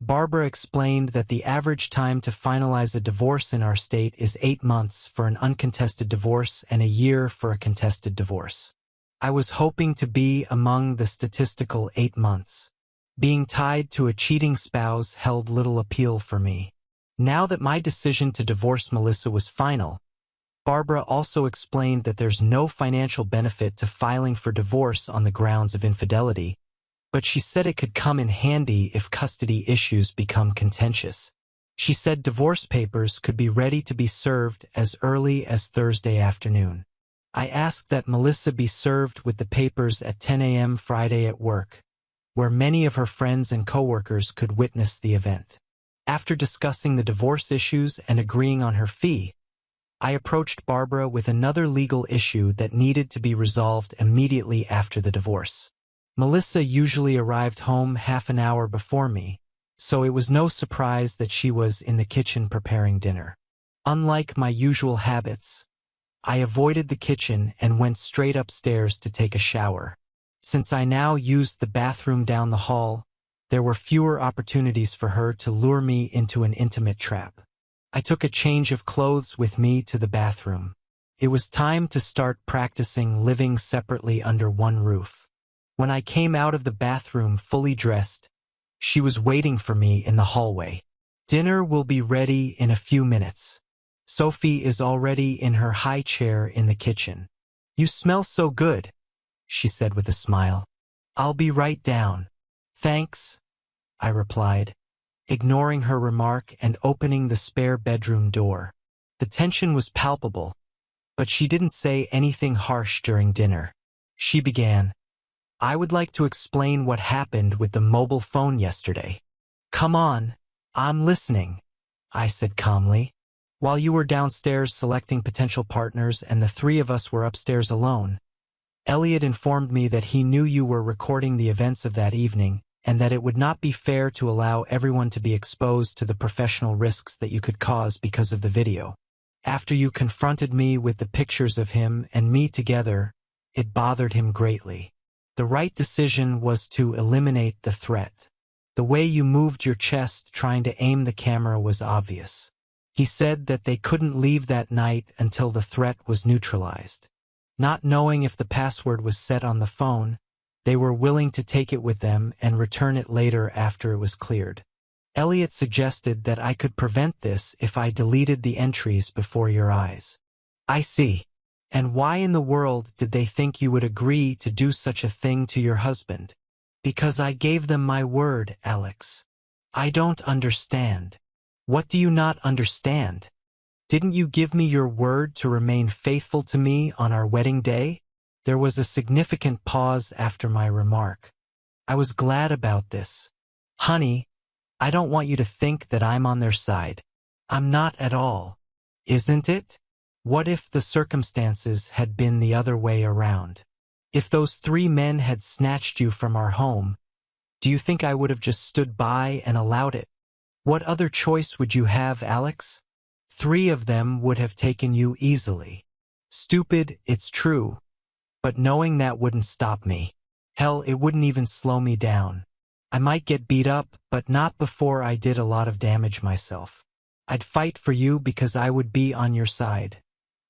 Barbara explained that the average time to finalize a divorce in our state is 8 months for an uncontested divorce and a year for a contested divorce. I was hoping to be among the statistical 8 months. Being tied to a cheating spouse held little appeal for me. Now that my decision to divorce Melissa was final, Barbara also explained that there's no financial benefit to filing for divorce on the grounds of infidelity, but she said it could come in handy if custody issues become contentious. She said divorce papers could be ready to be served as early as Thursday afternoon. I asked that Melissa be served with the papers at 10 a.m. Friday at work, where many of her friends and coworkers could witness the event. After discussing the divorce issues and agreeing on her fee, I approached Barbara with another legal issue that needed to be resolved immediately after the divorce. Melissa usually arrived home half an hour before me, so it was no surprise that she was in the kitchen preparing dinner. Unlike my usual habits, I avoided the kitchen and went straight upstairs to take a shower. Since I now used the bathroom down the hall, there were fewer opportunities for her to lure me into an intimate trap. I took a change of clothes with me to the bathroom. It was time to start practicing living separately under one roof. When I came out of the bathroom fully dressed, she was waiting for me in the hallway. "Dinner will be ready in a few minutes. Sophie is already in her high chair in the kitchen. You smell so good," she said with a smile. "I'll be right down." "Thanks," I replied, ignoring her remark and opening the spare bedroom door. The tension was palpable, but she didn't say anything harsh during dinner. She began, "I would like to explain what happened with the mobile phone yesterday." "Come on, I'm listening," I said calmly. "While you were downstairs selecting potential partners and the 3 of us were upstairs alone, Elliot informed me that he knew you were recording the events of that evening and that it would not be fair to allow everyone to be exposed to the professional risks that you could cause because of the video. After you confronted me with the pictures of him and me together, it bothered him greatly. The right decision was to eliminate the threat. The way you moved your chest trying to aim the camera was obvious. He said that they couldn't leave that night until the threat was neutralized. Not knowing if the password was set on the phone, they were willing to take it with them and return it later after it was cleared. Elliot suggested that I could prevent this if I deleted the entries before your eyes. I see. And why in the world did they think you would agree to do such a thing to your husband? Because I gave them my word, Alex. I don't understand. What do you not understand? Didn't you give me your word to remain faithful to me on our wedding day? There was a significant pause after my remark. I was glad about this. Honey, I don't want you to think that I'm on their side. I'm not at all. Isn't it? What if the circumstances had been the other way around? If those 3 men had snatched you from our home, do you think I would have just stood by and allowed it? What other choice would you have, Alex? 3 of them would have taken you easily. Stupid, it's true. But knowing that wouldn't stop me. Hell, it wouldn't even slow me down. I might get beat up, but not before I did a lot of damage myself. I'd fight for you because I would be on your side,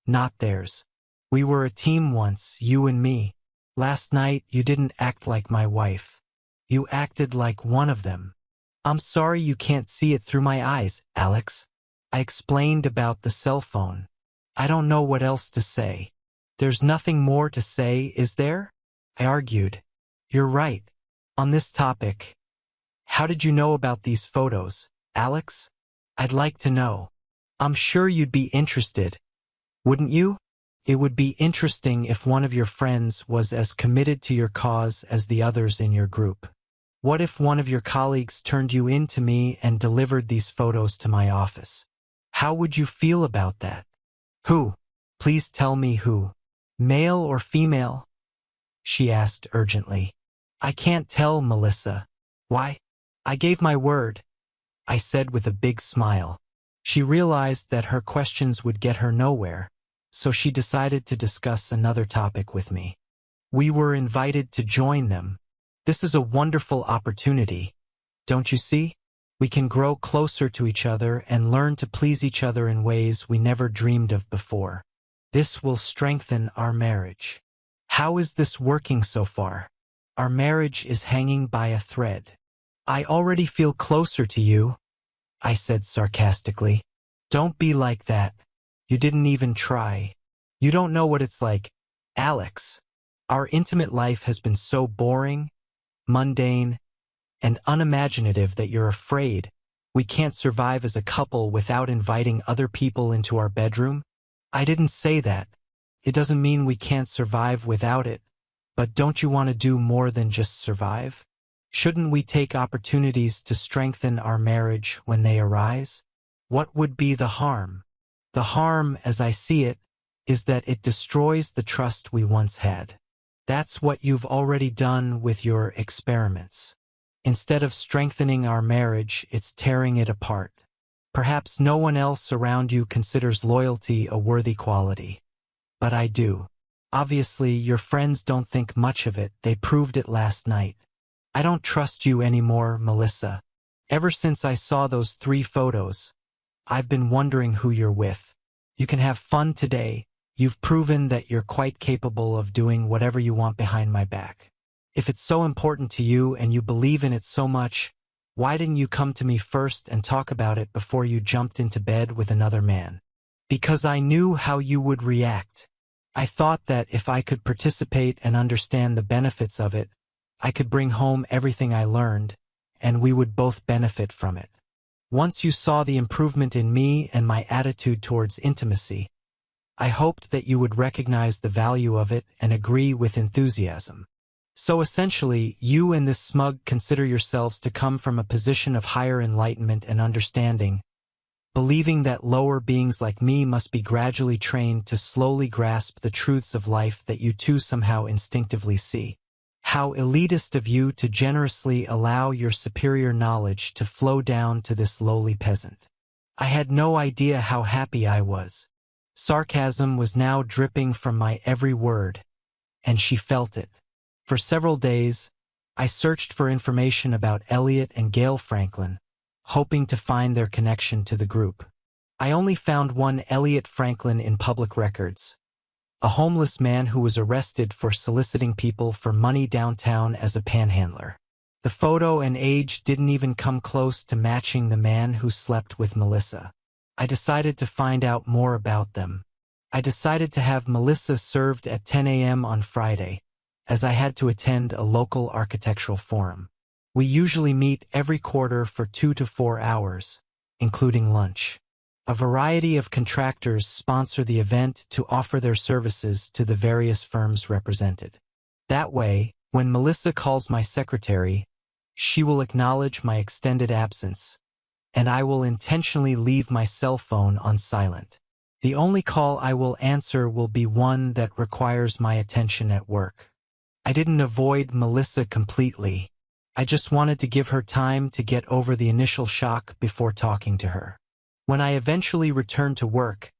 not theirs. We were a team once, you and me. Last night, you didn't act like my wife. You acted like one of them. I'm sorry you can't see it through my eyes, Alex. I explained about the cell phone. I don't know what else to say. There's nothing more to say, is there? I argued. You're right. On this topic. How did you know about these photos, Alex? I'd like to know. I'm sure you'd be interested. Wouldn't you? It would be interesting if one of your friends was as committed to your cause as the others in your group. What if one of your colleagues turned you in to me and delivered these photos to my office? How would you feel about that? Who? Please tell me who. Male or female? She asked urgently. I can't tell, Melissa. Why? I gave my word, I said with a big smile. She realized that her questions would get her nowhere, so she decided to discuss another topic with me. We were invited to join them. This is a wonderful opportunity. Don't you see? We can grow closer to each other and learn to please each other in ways we never dreamed of before. This will strengthen our marriage. How is this working so far? Our marriage is hanging by a thread. I already feel closer to you, I said sarcastically. Don't be like that. You didn't even try. You don't know what it's like. Alex, our intimate life has been so boring, mundane, and unimaginative that you're afraid we can't survive as a couple without inviting other people into our bedroom? I didn't say that. It doesn't mean we can't survive without it. But don't you want to do more than just survive? Shouldn't we take opportunities to strengthen our marriage when they arise? What would be the harm? The harm, as I see it, is that it destroys the trust we once had. That's what you've already done with your experiments. Instead of strengthening our marriage, it's tearing it apart. Perhaps no one else around you considers loyalty a worthy quality. But I do. Obviously, your friends don't think much of it. They proved it last night. I don't trust you anymore, Melissa. Ever since I saw those 3 photos, I've been wondering who you're with. You can have fun today. You've proven that you're quite capable of doing whatever you want behind my back. If it's so important to you and you believe in it so much, why didn't you come to me first and talk about it before you jumped into bed with another man? Because I knew how you would react. I thought that if I could participate and understand the benefits of it, I could bring home everything I learned, and we would both benefit from it. Once you saw the improvement in me and my attitude towards intimacy, I hoped that you would recognize the value of it and agree with enthusiasm. So essentially, you and this smug consider yourselves to come from a position of higher enlightenment and understanding, believing that lower beings like me must be gradually trained to slowly grasp the truths of life that you too somehow instinctively see. How elitist of you to generously allow your superior knowledge to flow down to this lowly peasant. I had no idea how happy I was. Sarcasm was now dripping from my every word, and she felt it. For several days, I searched for information about Elliot and Gail Franklin, hoping to find their connection to the group. I only found one Elliot Franklin in public records, a homeless man who was arrested for soliciting people for money downtown as a panhandler. The photo and age didn't even come close to matching the man who slept with Melissa. I decided to find out more about them. I decided to have Melissa served at 10 a.m. on Friday, as I had to attend a local architectural forum. We usually meet every quarter for 2 to 4 hours, including lunch. A variety of contractors sponsor the event to offer their services to the various firms represented. That way, when Melissa calls my secretary, She will acknowledge my extended absence, and I will intentionally leave my cell phone on silent. The only call I will answer will be one that requires my attention at work. I didn't avoid Melissa completely. I just wanted to give her time to get over the initial shock before talking to her. When I eventually returned to work,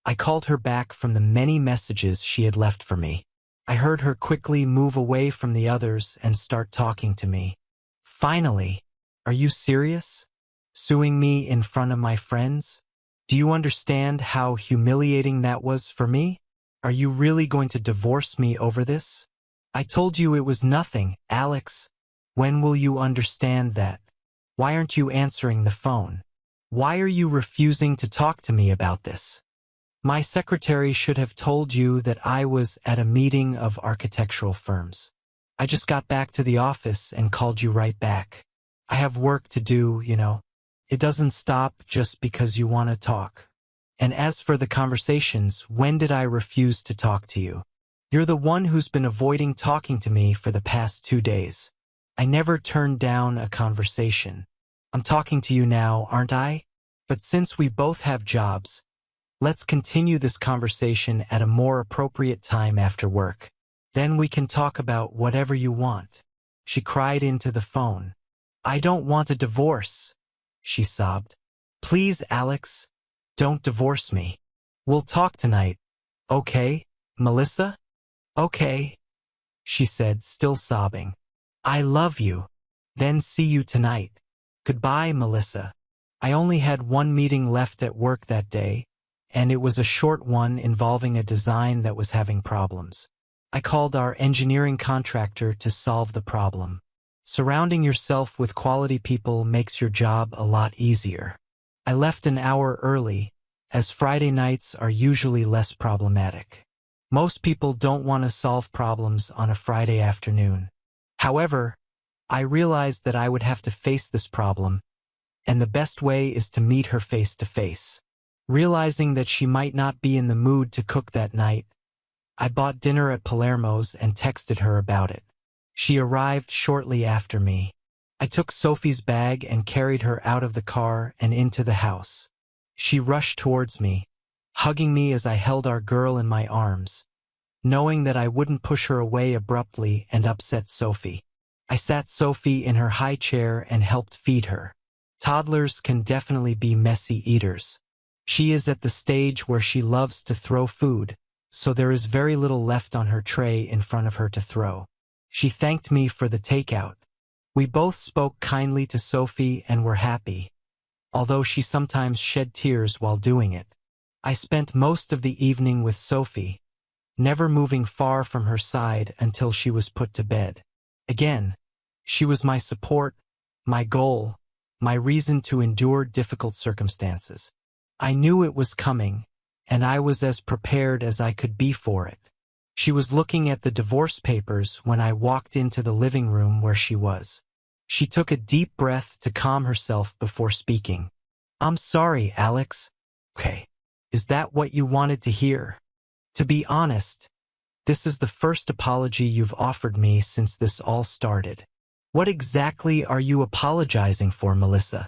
I called her back from the many messages she had left for me. I heard her quickly move away from the others and start talking to me. Finally, are you serious? Suing me in front of my friends? Do you understand how humiliating that was for me? Are you really going to divorce me over this? I told you it was nothing, Alex. When will you understand that? Why aren't you answering the phone? Why are you refusing to talk to me about this? My secretary should have told you that I was at a meeting of architectural firms. I just got back to the office and called you right back. I have work to do, you know. It doesn't stop just because you want to talk. And as for the conversations, when did I refuse to talk to you? You're the one who's been avoiding talking to me for the past 2 days. I never turned down a conversation. I'm talking to you now, aren't I? But since we both have jobs, let's continue this conversation at a more appropriate time after work. Then we can talk about whatever you want. She cried into the phone. I don't want a divorce, she sobbed. Please, Alex, don't divorce me. We'll talk tonight. Okay, Melissa? Okay, she said, still sobbing. I love you. Then see you tonight. Goodbye, Melissa. I only had one meeting left at work that day, and it was a short one involving a design that was having problems. I called our engineering contractor to solve the problem. Surrounding yourself with quality people makes your job a lot easier. I left an hour early, as Friday nights are usually less problematic. Most people don't want to solve problems on a Friday afternoon. However, I realized that I would have to face this problem, and the best way is to meet her face to face. Realizing that she might not be in the mood to cook that night, I bought dinner at Palermo's and texted her about it. She arrived shortly after me. I took Sophie's bag and carried her out of the car and into the house. She rushed towards me, hugging me as I held our girl in my arms, knowing that I wouldn't push her away abruptly and upset Sophie. I sat Sophie in her high chair and helped feed her. Toddlers can definitely be messy eaters. She is at the stage where she loves to throw food, so there is very little left on her tray in front of her to throw. She thanked me for the takeout. We both spoke kindly to Sophie and were happy, although she sometimes shed tears while doing it. I spent most of the evening with Sophie, never moving far from her side until she was put to bed. Again, she was my support, my goal, my reason to endure difficult circumstances. I knew it was coming, and I was as prepared as I could be for it. She was looking at the divorce papers when I walked into the living room where she was. She took a deep breath to calm herself before speaking. I'm sorry, Alex. Okay, is that what you wanted to hear? To be honest, this is the first apology you've offered me since this all started. What exactly are you apologizing for, Melissa?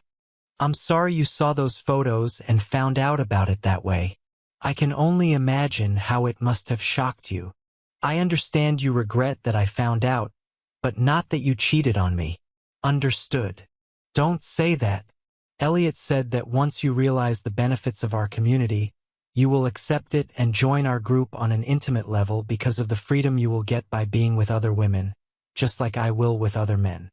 I'm sorry you saw those photos and found out about it that way. I can only imagine how it must have shocked you. I understand you regret that I found out, but not that you cheated on me. Understood. Don't say that. Elliot said that once you realize the benefits of our community, you will accept it and join our group on an intimate level because of the freedom you will get by being with other women, just like I will with other men.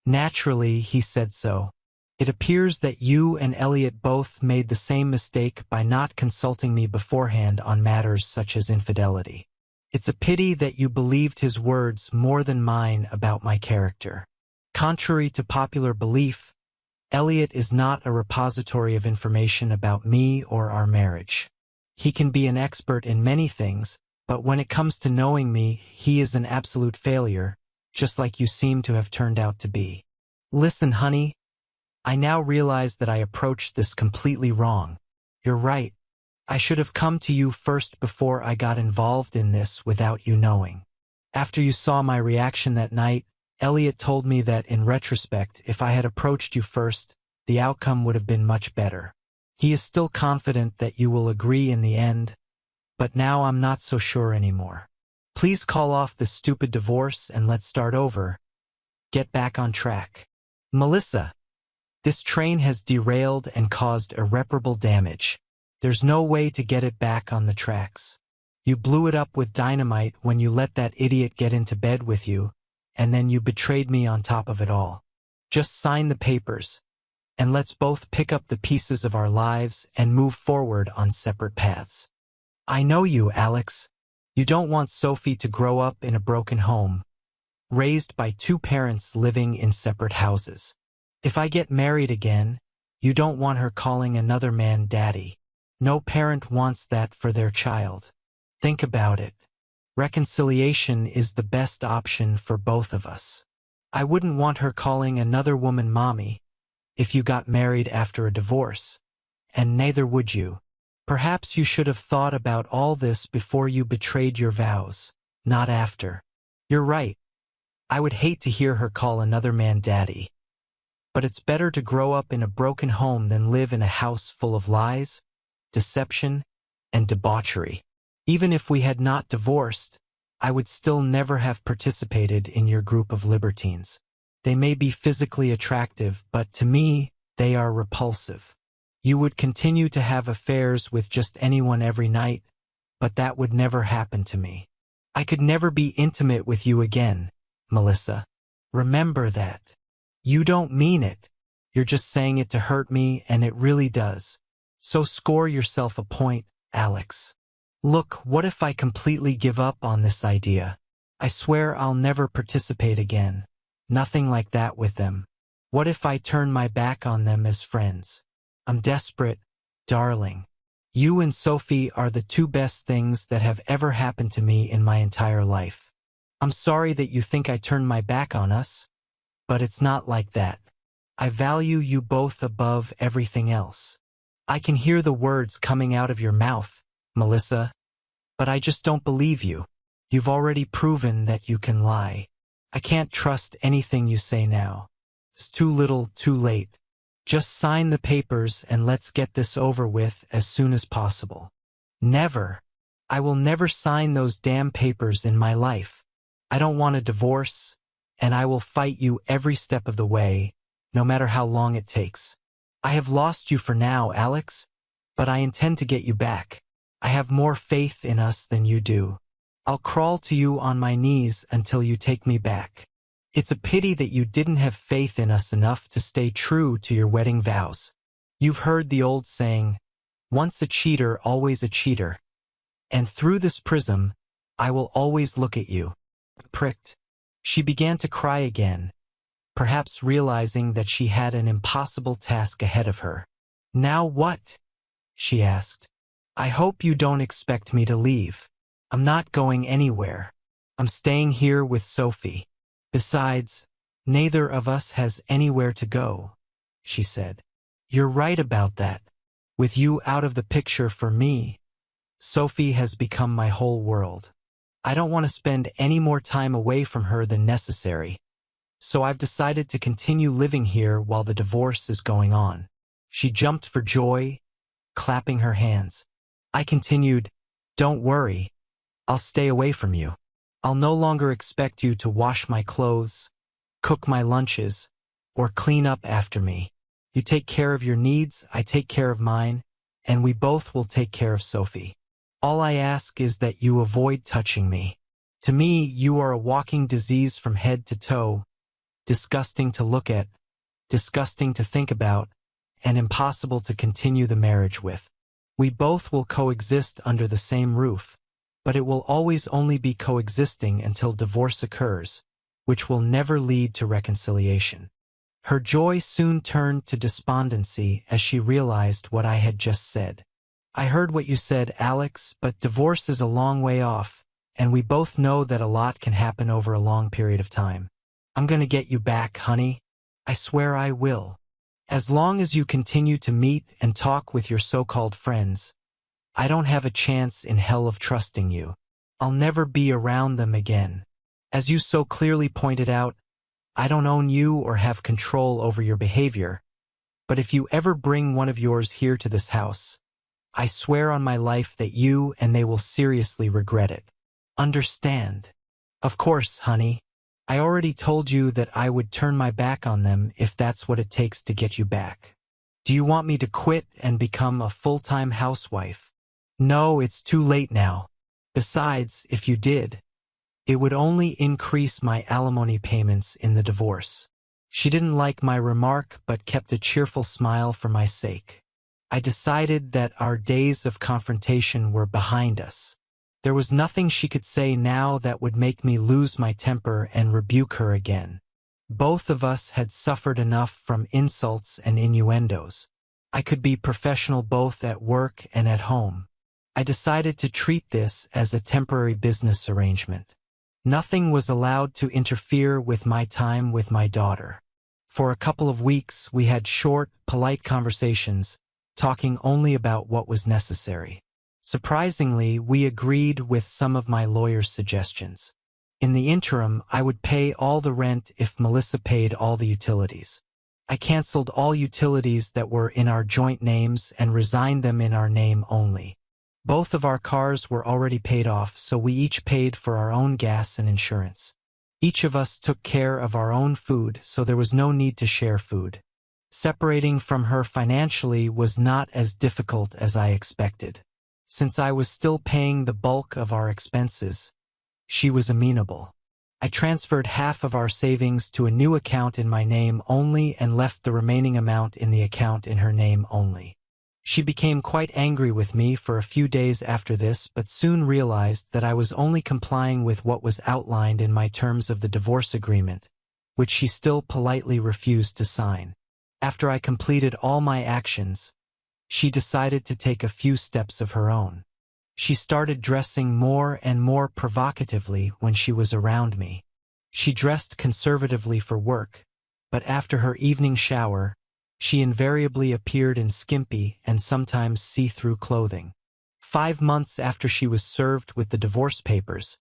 Naturally, he said so. It appears that you and Elliot both made the same mistake by not consulting me beforehand on matters such as infidelity. It's a pity that you believed his words more than mine about my character. Contrary to popular belief, Elliot is not a repository of information about me or our marriage. He can be an expert in many things, but when it comes to knowing me, he is an absolute failure, just like you seem to have turned out to be. Listen, honey, I now realize that I approached this completely wrong. You're right. I should have come to you first before I got involved in this without you knowing. After you saw my reaction that night, Elliot told me that in retrospect, if I had approached you first, the outcome would have been much better. He is still confident that you will agree in the end, but now I'm not so sure anymore. Please call off this stupid divorce and let's start over. Get back on track. Melissa, this train has derailed and caused irreparable damage. There's no way to get it back on the tracks. You blew it up with dynamite when you let that idiot get into bed with you, and then you betrayed me on top of it all. Just sign the papers, and let's both pick up the pieces of our lives and move forward on separate paths. I know you, Alex. You don't want Sophie to grow up in a broken home, raised by two parents living in separate houses. If I get married again, you don't want her calling another man daddy. No parent wants that for their child. Think about it. Reconciliation is the best option for both of us. I wouldn't want her calling another woman mommy if you got married after a divorce, and neither would you. Perhaps you should have thought about all this before you betrayed your vows, not after. You're right. I would hate to hear her call another man daddy. But it's better to grow up in a broken home than live in a house full of lies, deception, and debauchery. Even if we had not divorced, I would still never have participated in your group of libertines. They may be physically attractive, but to me, they are repulsive. You would continue to have affairs with just anyone every night, but that would never happen to me. I could never be intimate with you again, Melissa. Remember that. You don't mean it. You're just saying it to hurt me, and it really does. So score yourself a point, Alex. Look, what if I completely give up on this idea? I swear I'll never participate again. Nothing like that with them. What if I turn my back on them as friends? I'm desperate, darling. You and Sophie are the two best things that have ever happened to me in my entire life. I'm sorry that you think I turned my back on us, but it's not like that. I value you both above everything else. I can hear the words coming out of your mouth, Melissa, but I just don't believe you. You've already proven that you can lie. I can't trust anything you say now. It's too little, too late. Just sign the papers and let's get this over with as soon as possible. Never. I will never sign those damn papers in my life. I don't want a divorce, and I will fight you every step of the way, no matter how long it takes. I have lost you for now, Alex, but I intend to get you back. I have more faith in us than you do. I'll crawl to you on my knees until you take me back. It's a pity that you didn't have faith in us enough to stay true to your wedding vows. You've heard the old saying, once a cheater, always a cheater. And through this prism, I will always look at you. Pricked. She began to cry again, perhaps realizing that she had an impossible task ahead of her. Now what? She asked. I hope you don't expect me to leave. I'm not going anywhere. I'm staying here with Sophie. Besides, neither of us has anywhere to go, she said. You're right about that. With you out of the picture for me, Sophie has become my whole world. I don't want to spend any more time away from her than necessary, so I've decided to continue living here while the divorce is going on. She jumped for joy, clapping her hands. I continued, don't worry, I'll stay away from you. I'll no longer expect you to wash my clothes, cook my lunches, or clean up after me. You take care of your needs, I take care of mine, and we both will take care of Sophie. All I ask is that you avoid touching me. To me, you are a walking disease from head to toe, disgusting to look at, disgusting to think about, and impossible to continue the marriage with. We both will coexist under the same roof, but it will always only be coexisting until divorce occurs, which will never lead to reconciliation. Her joy soon turned to despondency as she realized what I had just said. I heard what you said, Alex, but divorce is a long way off, and we both know that a lot can happen over a long period of time. I'm gonna get you back, honey. I swear I will. As long as you continue to meet and talk with your so-called friends, I don't have a chance in hell of trusting you. I'll never be around them again. As you so clearly pointed out, I don't own you or have control over your behavior, but if you ever bring one of yours here to this house, I swear on my life that you and they will seriously regret it. Understand? Of course, honey. I already told you that I would turn my back on them if that's what it takes to get you back. Do you want me to quit and become a full-time housewife? No, it's too late now. Besides, if you did, it would only increase my alimony payments in the divorce. She didn't like my remark but kept a cheerful smile for my sake. I decided that our days of confrontation were behind us. There was nothing she could say now that would make me lose my temper and rebuke her again. Both of us had suffered enough from insults and innuendos. I could be professional both at work and at home. I decided to treat this as a temporary business arrangement. Nothing was allowed to interfere with my time with my daughter. For a couple of weeks, we had short, polite conversations, talking only about what was necessary. Surprisingly, we agreed with some of my lawyer's suggestions. In the interim, I would pay all the rent if Melissa paid all the utilities. I canceled all utilities that were in our joint names and resigned them in our name only. Both of our cars were already paid off, so we each paid for our own gas and insurance. Each of us took care of our own food, so there was no need to share food. Separating from her financially was not as difficult as I expected. Since I was still paying the bulk of our expenses, she was amenable. I transferred half of our savings to a new account in my name only and left the remaining amount in the account in her name only. She became quite angry with me for a few days after this, but soon realized that I was only complying with what was outlined in my terms of the divorce agreement, which she still politely refused to sign. After I completed all my actions, she decided to take a few steps of her own. She started dressing more and more provocatively when she was around me. She dressed conservatively for work, but after her evening shower, she invariably appeared in skimpy and sometimes see-through clothing. 5 months after she was served with the divorce papers,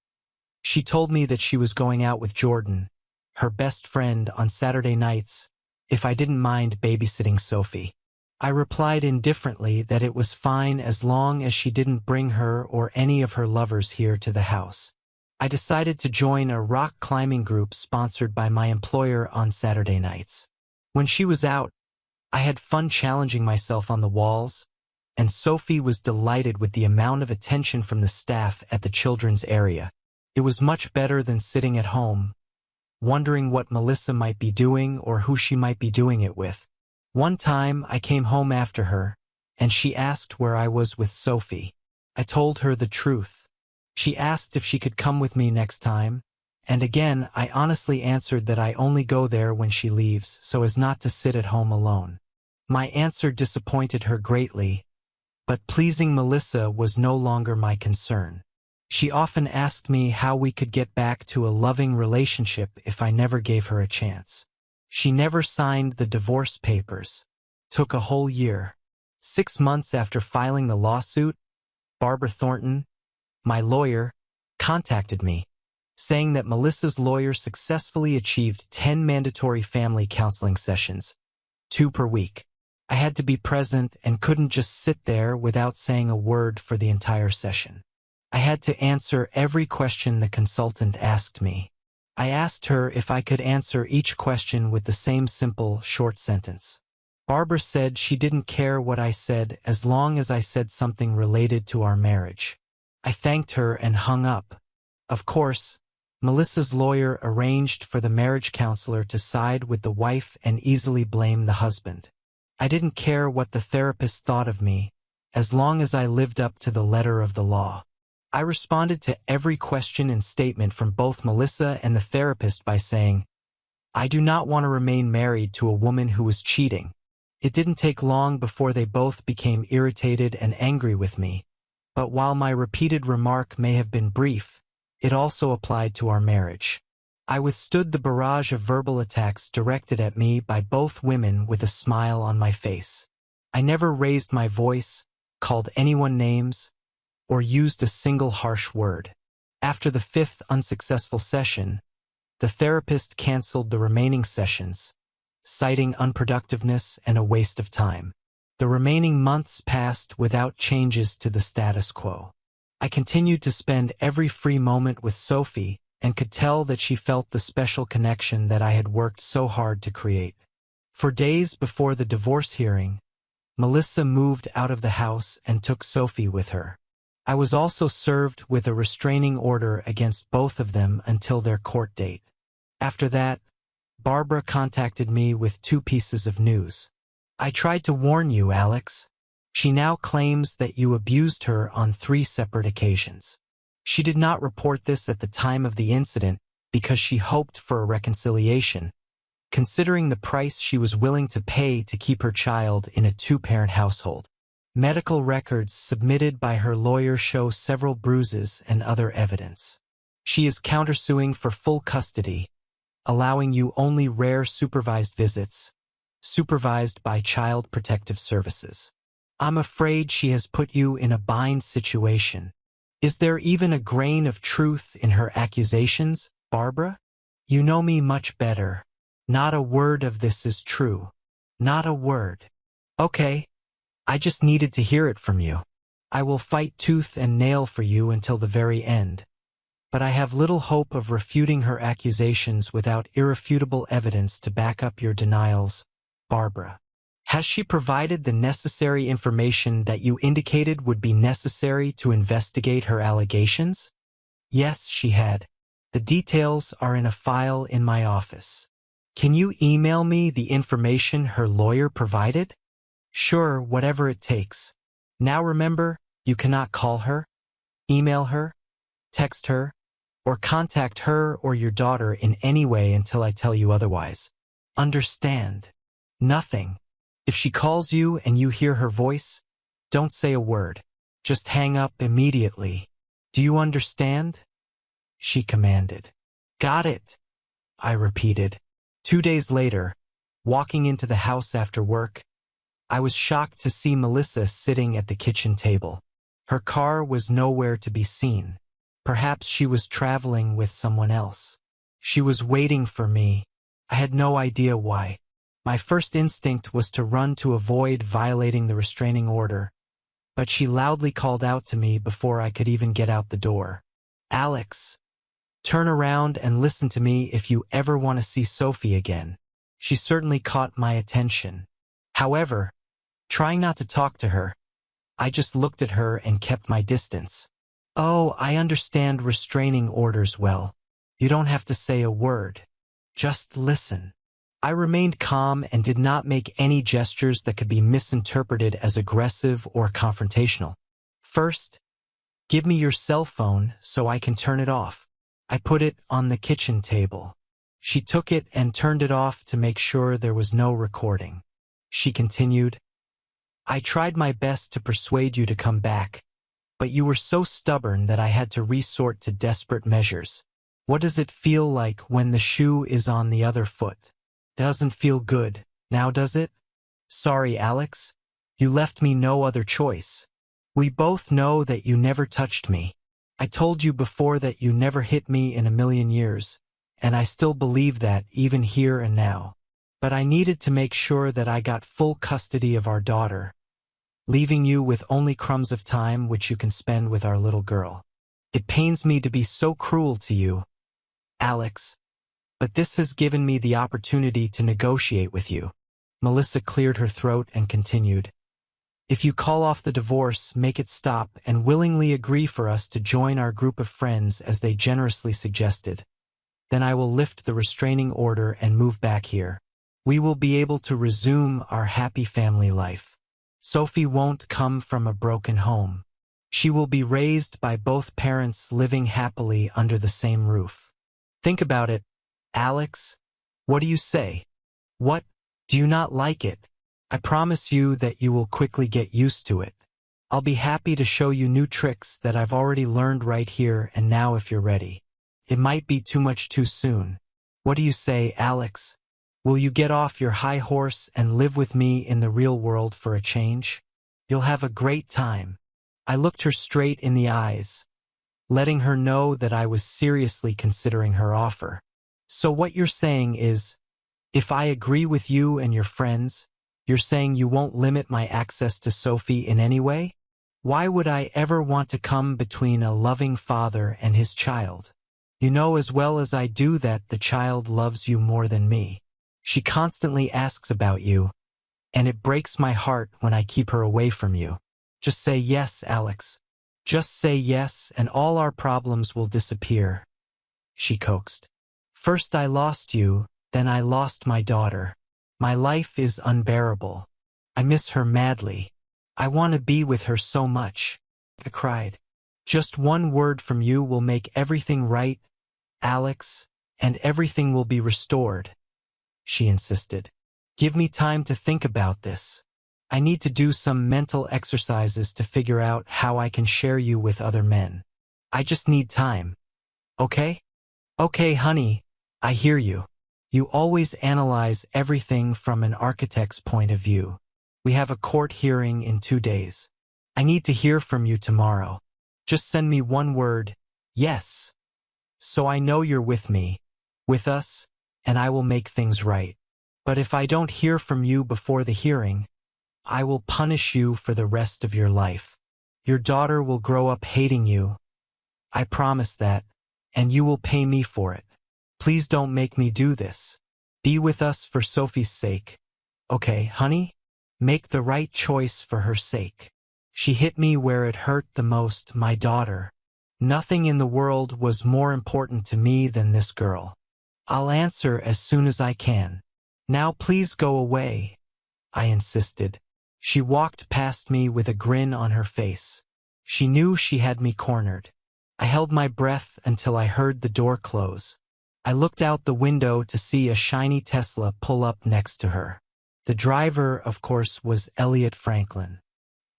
she told me that she was going out with Jordan, her best friend, on Saturday nights, if I didn't mind babysitting Sophie. I replied indifferently that it was fine as long as she didn't bring her or any of her lovers here to the house. I decided to join a rock climbing group sponsored by my employer on Saturday nights. When she was out, I had fun challenging myself on the walls, and Sophie was delighted with the amount of attention from the staff at the children's area. It was much better than sitting at home, wondering what Melissa might be doing or who she might be doing it with. One time I came home after her, and she asked where I was with Sophie. I told her the truth. She asked if she could come with me next time, and again I honestly answered that I only go there when she leaves so as not to sit at home alone. My answer disappointed her greatly, but pleasing Melissa was no longer my concern. She often asked me how we could get back to a loving relationship if I never gave her a chance. She never signed the divorce papers. Took a whole year. 6 months after filing the lawsuit, Barbara Thornton, my lawyer, contacted me, saying that Melissa's lawyer successfully achieved 10 mandatory family counseling sessions, 2 per week. I had to be present and couldn't just sit there without saying a word for the entire session. I had to answer every question the consultant asked me. I asked her if I could answer each question with the same simple, short sentence. Barbara said she didn't care what I said as long as I said something related to our marriage. I thanked her and hung up. Of course, Melissa's lawyer arranged for the marriage counselor to side with the wife and easily blame the husband. I didn't care what the therapist thought of me, as long as I lived up to the letter of the law. I responded to every question and statement from both Melissa and the therapist by saying, I do not want to remain married to a woman who was cheating. It didn't take long before they both became irritated and angry with me, but while my repeated remark may have been brief, it also applied to our marriage. I withstood the barrage of verbal attacks directed at me by both women with a smile on my face. I never raised my voice, called anyone names, or used a single harsh word. After the 5th unsuccessful session, The therapist canceled the remaining sessions, citing unproductiveness and a waste of time. The remaining months passed without changes to the status quo. I continued to spend every free moment with Sophie and could tell that she felt the special connection that I had worked so hard to create. For days before the divorce hearing, Melissa moved out of the house and took Sophie with her. I was also served with a restraining order against both of them until their court date. After that, Barbara contacted me with 2 pieces of news. I tried to warn you, Alex. She now claims that you abused her on 3 separate occasions. She did not report this at the time of the incident because she hoped for a reconciliation, considering the price she was willing to pay to keep her child in a 2-parent household. Medical records submitted by her lawyer show several bruises and other evidence. She is countersuing for full custody, allowing you only rare supervised visits, supervised by Child Protective Services. I'm afraid she has put you in a bind situation. Is there even a grain of truth in her accusations, Barbara? You know me much better. Not a word of this is true. Not a word. Okay. I just needed to hear it from you. I will fight tooth and nail for you until the very end. But I have little hope of refuting her accusations without irrefutable evidence to back up your denials, Barbara. Has she provided the necessary information that you indicated would be necessary to investigate her allegations? Yes, she had. The details are in a file in my office. Can you email me the information her lawyer provided? Sure, whatever it takes. Now remember, you cannot call her, email her, text her, or contact her or your daughter in any way until I tell you otherwise. Understand? Nothing. If she calls you and you hear her voice, don't say a word. Just hang up immediately. Do you understand? She commanded. Got it, I repeated. 2 days later, walking into the house after work, I was shocked to see Melissa sitting at the kitchen table. Her car was nowhere to be seen. Perhaps she was traveling with someone else. She was waiting for me. I had no idea why. My first instinct was to run to avoid violating the restraining order, but she loudly called out to me before I could even get out the door. Alex, turn around and listen to me if you ever want to see Sophie again. She certainly caught my attention. However, trying not to talk to her, I just looked at her and kept my distance. Oh, I understand restraining orders well. You don't have to say a word. Just listen. I remained calm and did not make any gestures that could be misinterpreted as aggressive or confrontational. First, give me your cell phone so I can turn it off. I put it on the kitchen table. She took it and turned it off to make sure there was no recording. She continued, I tried my best to persuade you to come back, but you were so stubborn that I had to resort to desperate measures. What does it feel like when the shoe is on the other foot? Doesn't feel good, now does it? Sorry, Alex. You left me no other choice. We both know that you never touched me. I told you before that you never hit me in a million years, and I still believe that even here and now. But I needed to make sure that I got full custody of our daughter, leaving you with only crumbs of time which you can spend with our little girl. It pains me to be so cruel to you, Alex, but this has given me the opportunity to negotiate with you. Melissa cleared her throat and continued, if you call off the divorce, make it stop, and willingly agree for us to join our group of friends as they generously suggested, then I will lift the restraining order and move back here. We will be able to resume our happy family life. Sophie won't come from a broken home. She will be raised by both parents living happily under the same roof. Think about it, Alex. What do you say? What? Do you not like it? I promise you that you will quickly get used to it. I'll be happy to show you new tricks that I've already learned right here and now if you're ready. It might be too much too soon. What do you say, Alex? Will you get off your high horse and live with me in the real world for a change? You'll have a great time. I looked her straight in the eyes, letting her know that I was seriously considering her offer. So what you're saying is, if I agree with you and your friends, you're saying you won't limit my access to Sophie in any way? Why would I ever want to come between a loving father and his child? You know as well as I do that the child loves you more than me. She constantly asks about you, and it breaks my heart when I keep her away from you. Just say yes, Alex. Just say yes, and all our problems will disappear, she coaxed. First I lost you, then I lost my daughter. My life is unbearable. I miss her madly. I want to be with her so much. I cried. Just one word from you will make everything right, Alex, and everything will be restored, she insisted. Give me time to think about this. I need to do some mental exercises to figure out how I can share you with other men. I just need time. Okay? Okay, honey, I hear you. You always analyze everything from an architect's point of view. We have a court hearing in 2 days. I need to hear from you tomorrow. Just send me one word, yes. So I know you're with me, with us, and I will make things right. But if I don't hear from you before the hearing, I will punish you for the rest of your life. Your daughter will grow up hating you. I promise that, and you will pay me for it. Please don't make me do this. Be with us for Sophie's sake. Okay, honey? Make the right choice for her sake. She hit me where it hurt the most, my daughter. Nothing in the world was more important to me than this girl. I'll answer as soon as I can. Now please go away, I insisted. She walked past me with a grin on her face. She knew she had me cornered. I held my breath until I heard the door close. I looked out the window to see a shiny Tesla pull up next to her. The driver, of course, was Elliot Franklin.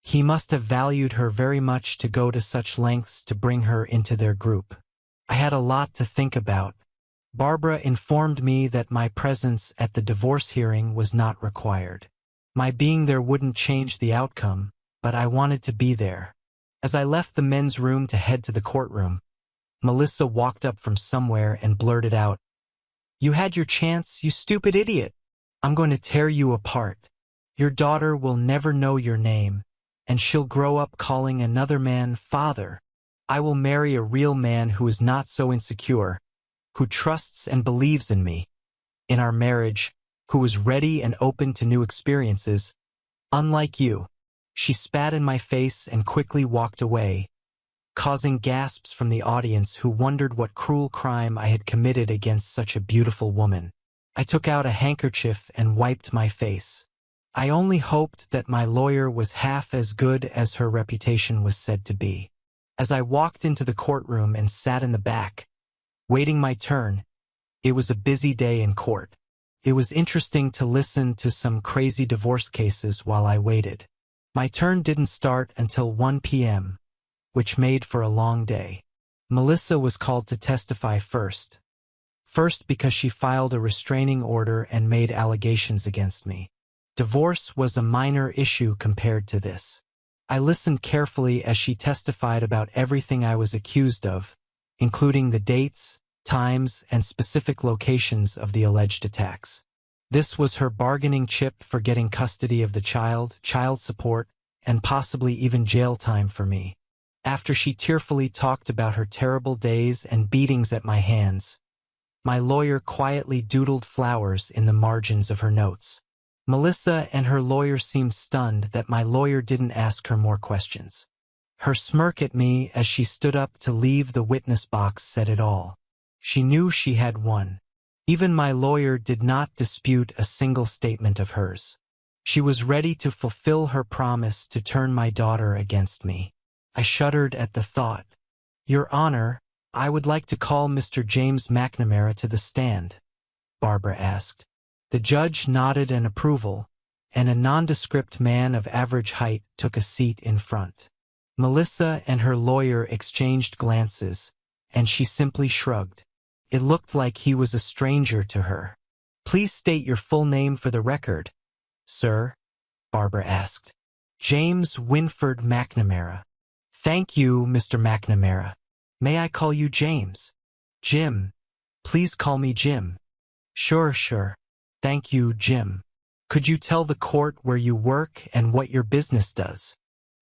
He must have valued her very much to go to such lengths to bring her into their group. I had a lot to think about. Barbara informed me that my presence at the divorce hearing was not required. My being there wouldn't change the outcome, but I wanted to be there. As I left the men's room to head to the courtroom, Melissa walked up from somewhere and blurted out, "You had your chance, you stupid idiot. I'm going to tear you apart. Your daughter will never know your name, and she'll grow up calling another man father. I will marry a real man who is not so insecure, who trusts and believes in me. In our marriage, who is ready and open to new experiences, unlike you." She spat in my face and quickly walked away, causing gasps from the audience who wondered what cruel crime I had committed against such a beautiful woman. I took out a handkerchief and wiped my face. I only hoped that my lawyer was half as good as her reputation was said to be. As I walked into the courtroom and sat in the back, waiting my turn, it was a busy day in court. It was interesting to listen to some crazy divorce cases while I waited. My turn didn't start until 1 p.m., which made for a long day. Melissa was called to testify first. First because she filed a restraining order and made allegations against me. Divorce was a minor issue compared to this. I listened carefully as she testified about everything I was accused of, including the dates, times, and specific locations of the alleged attacks. This was her bargaining chip for getting custody of the child support, and possibly even jail time for me. After she tearfully talked about her terrible days and beatings at my hands, my lawyer quietly doodled flowers in the margins of her notes. Melissa and her lawyer seemed stunned that my lawyer didn't ask her more questions. Her smirk at me as she stood up to leave the witness box said it all. She knew she had won. Even my lawyer did not dispute a single statement of hers. She was ready to fulfill her promise to turn my daughter against me. I shuddered at the thought. "Your Honor, I would like to call Mr. James McNamara to the stand," Barbara asked. The judge nodded in approval, and a nondescript man of average height took a seat in front. Melissa and her lawyer exchanged glances, and she simply shrugged. It looked like he was a stranger to her. "Please state your full name for the record, sir," Barbara asked. "James Winford McNamara." "Thank you, Mr. McNamara. May I call you James?" "Jim," Please call me Jim. Sure. Thank you, Jim. Could you tell the court where you work and what your business does?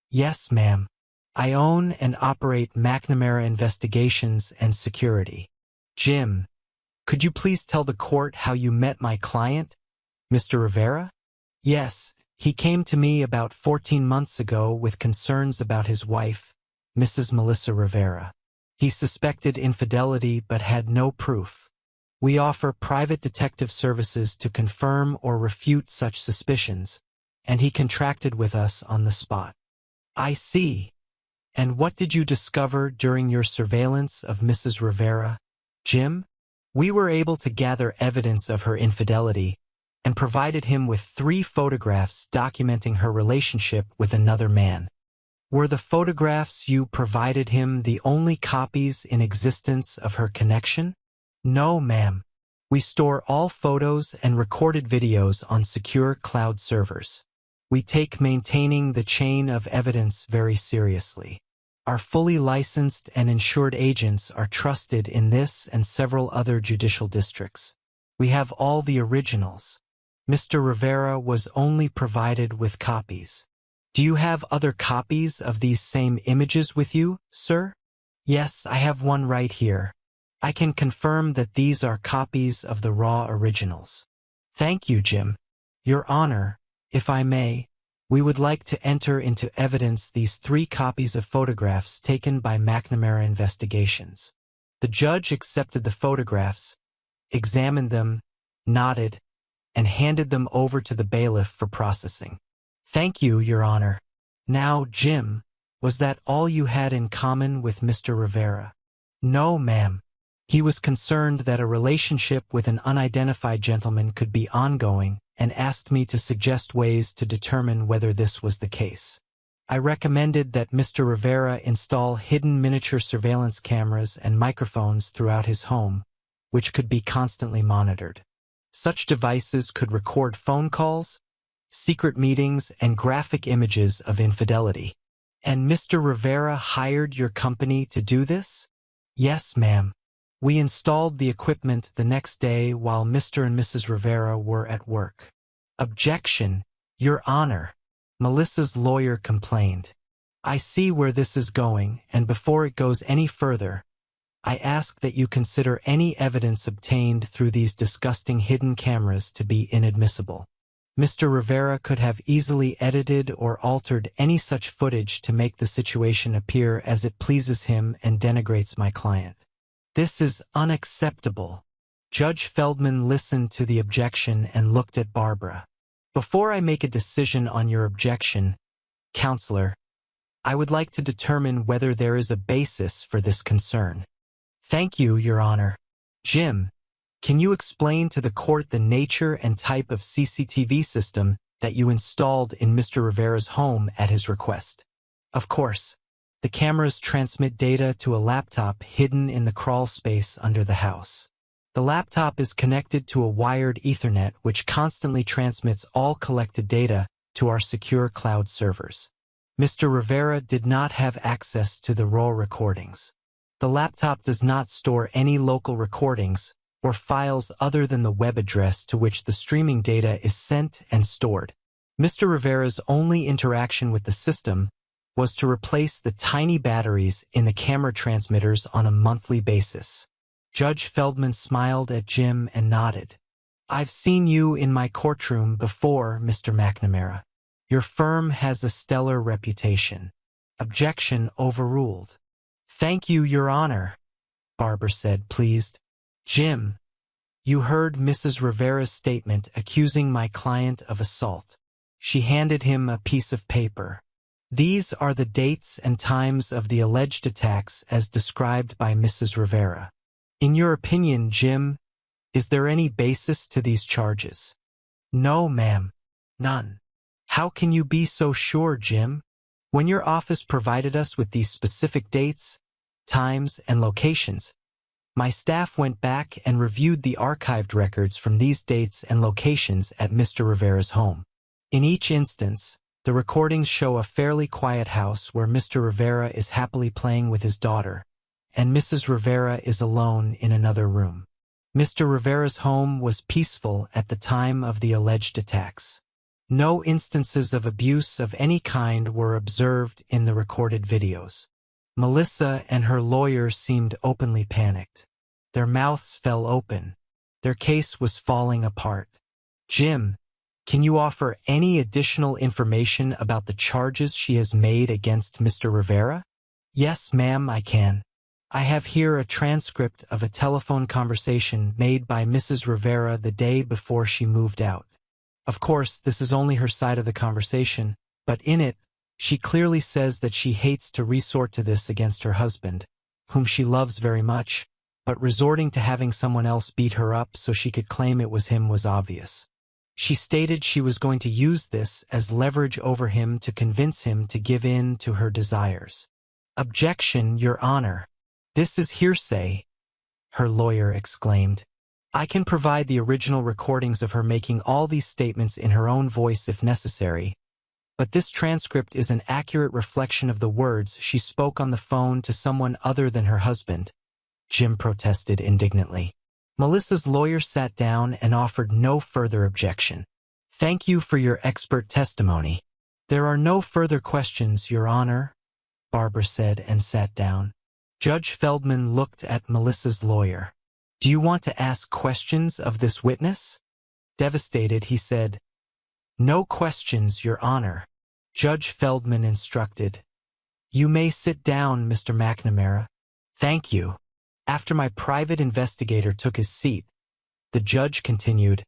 Yes, ma'am. I own and operate McNamara Investigations and Security. Jim, could you please tell the court how you met my client, Mr. Rivera? Yes, he came to me about 14 months ago with concerns about his wife, Mrs. Melissa Rivera. He suspected infidelity but had no proof. We offer private detective services to confirm or refute such suspicions, and he contracted with us on the spot. I see. And what did you discover during your surveillance of Mrs. Rivera, Jim? We were able to gather evidence of her infidelity and provided him with 3 photographs documenting her relationship with another man. Were the photographs you provided him the only copies in existence of her connection? No, ma'am. We store all photos and recorded videos on secure cloud servers. We take maintaining the chain of evidence very seriously. Our fully licensed and insured agents are trusted in this and several other judicial districts. We have all the originals. Mr. Rivera was only provided with copies. Do you have other copies of these same images with you, sir? Yes, I have one right here. I can confirm that these are copies of the raw originals. Thank you, Jim. Your Honor, if I may, we would like to enter into evidence these 3 copies of photographs taken by McNamara Investigations. The judge accepted the photographs, examined them, nodded, and handed them over to the bailiff for processing. Thank you, Your Honor. Now, Jim, was that all you had in common with Mr. Rivera? No, ma'am. He was concerned that a relationship with an unidentified gentleman could be ongoing and asked me to suggest ways to determine whether this was the case. I recommended that Mr. Rivera install hidden miniature surveillance cameras and microphones throughout his home, which could be constantly monitored. Such devices could record phone calls, secret meetings, and graphic images of infidelity. And Mr. Rivera hired your company to do this? Yes, ma'am. We installed the equipment the next day while Mr. and Mrs. Rivera were at work. Objection, Your Honor. Melissa's lawyer complained. I see where this is going, and before it goes any further, I ask that you consider any evidence obtained through these disgusting hidden cameras to be inadmissible. Mr. Rivera could have easily edited or altered any such footage to make the situation appear as it pleases him and denigrates my client. This is unacceptable. Judge Feldman listened to the objection and looked at Barbara. Before I make a decision on your objection, Counselor, I would like to determine whether there is a basis for this concern. Thank you, Your Honor. Jim, can you explain to the court the nature and type of CCTV system that you installed in Mr. Rivera's home at his request? Of course. The cameras transmit data to a laptop hidden in the crawl space under the house. The laptop is connected to a wired Ethernet which constantly transmits all collected data to our secure cloud servers. Mr. Rivera did not have access to the raw recordings. The laptop does not store any local recordings or files other than the web address to which the streaming data is sent and stored. Mr. Rivera's only interaction with the system was to replace the tiny batteries in the camera transmitters on a monthly basis. Judge Feldman smiled at Jim and nodded. I've seen you in my courtroom before, Mr. McNamara. Your firm has a stellar reputation. Objection overruled. Thank you, Your Honor, Barbara said, pleased. Jim, you heard Mrs. Rivera's statement accusing my client of assault. She handed him a piece of paper. These are the dates and times of the alleged attacks as described by Mrs. Rivera. In your opinion, Jim, is there any basis to these charges? No, ma'am. None. How can you be so sure, Jim? When your office provided us with these specific dates, times, and locations, my staff went back and reviewed the archived records from these dates and locations at Mr. Rivera's home. In each instance, the recordings show a fairly quiet house where Mr. Rivera is happily playing with his daughter, and Mrs. Rivera is alone in another room. Mr. Rivera's home was peaceful at the time of the alleged attacks. No instances of abuse of any kind were observed in the recorded videos. Melissa and her lawyer seemed openly panicked. Their mouths fell open. Their case was falling apart. Jim, can you offer any additional information about the charges she has made against Mr. Rivera? Yes, ma'am, I can. I have here a transcript of a telephone conversation made by Mrs. Rivera the day before she moved out. Of course, this is only her side of the conversation, but in it, she clearly says that she hates to resort to this against her husband, whom she loves very much, but resorting to having someone else beat her up so she could claim it was him was obvious. She stated she was going to use this as leverage over him to convince him to give in to her desires. Objection, Your Honor. This is hearsay, her lawyer exclaimed. I can provide the original recordings of her making all these statements in her own voice if necessary, but this transcript is an accurate reflection of the words she spoke on the phone to someone other than her husband, Jim protested indignantly. Melissa's lawyer sat down and offered no further objection. Thank you for your expert testimony. There are no further questions, Your Honor, Barbara said and sat down. Judge Feldman looked at Melissa's lawyer. Do you want to ask questions of this witness? Devastated, he said. No questions, Your Honor. Judge Feldman instructed. You may sit down, Mr. McNamara. Thank you. After my private investigator took his seat, the judge continued,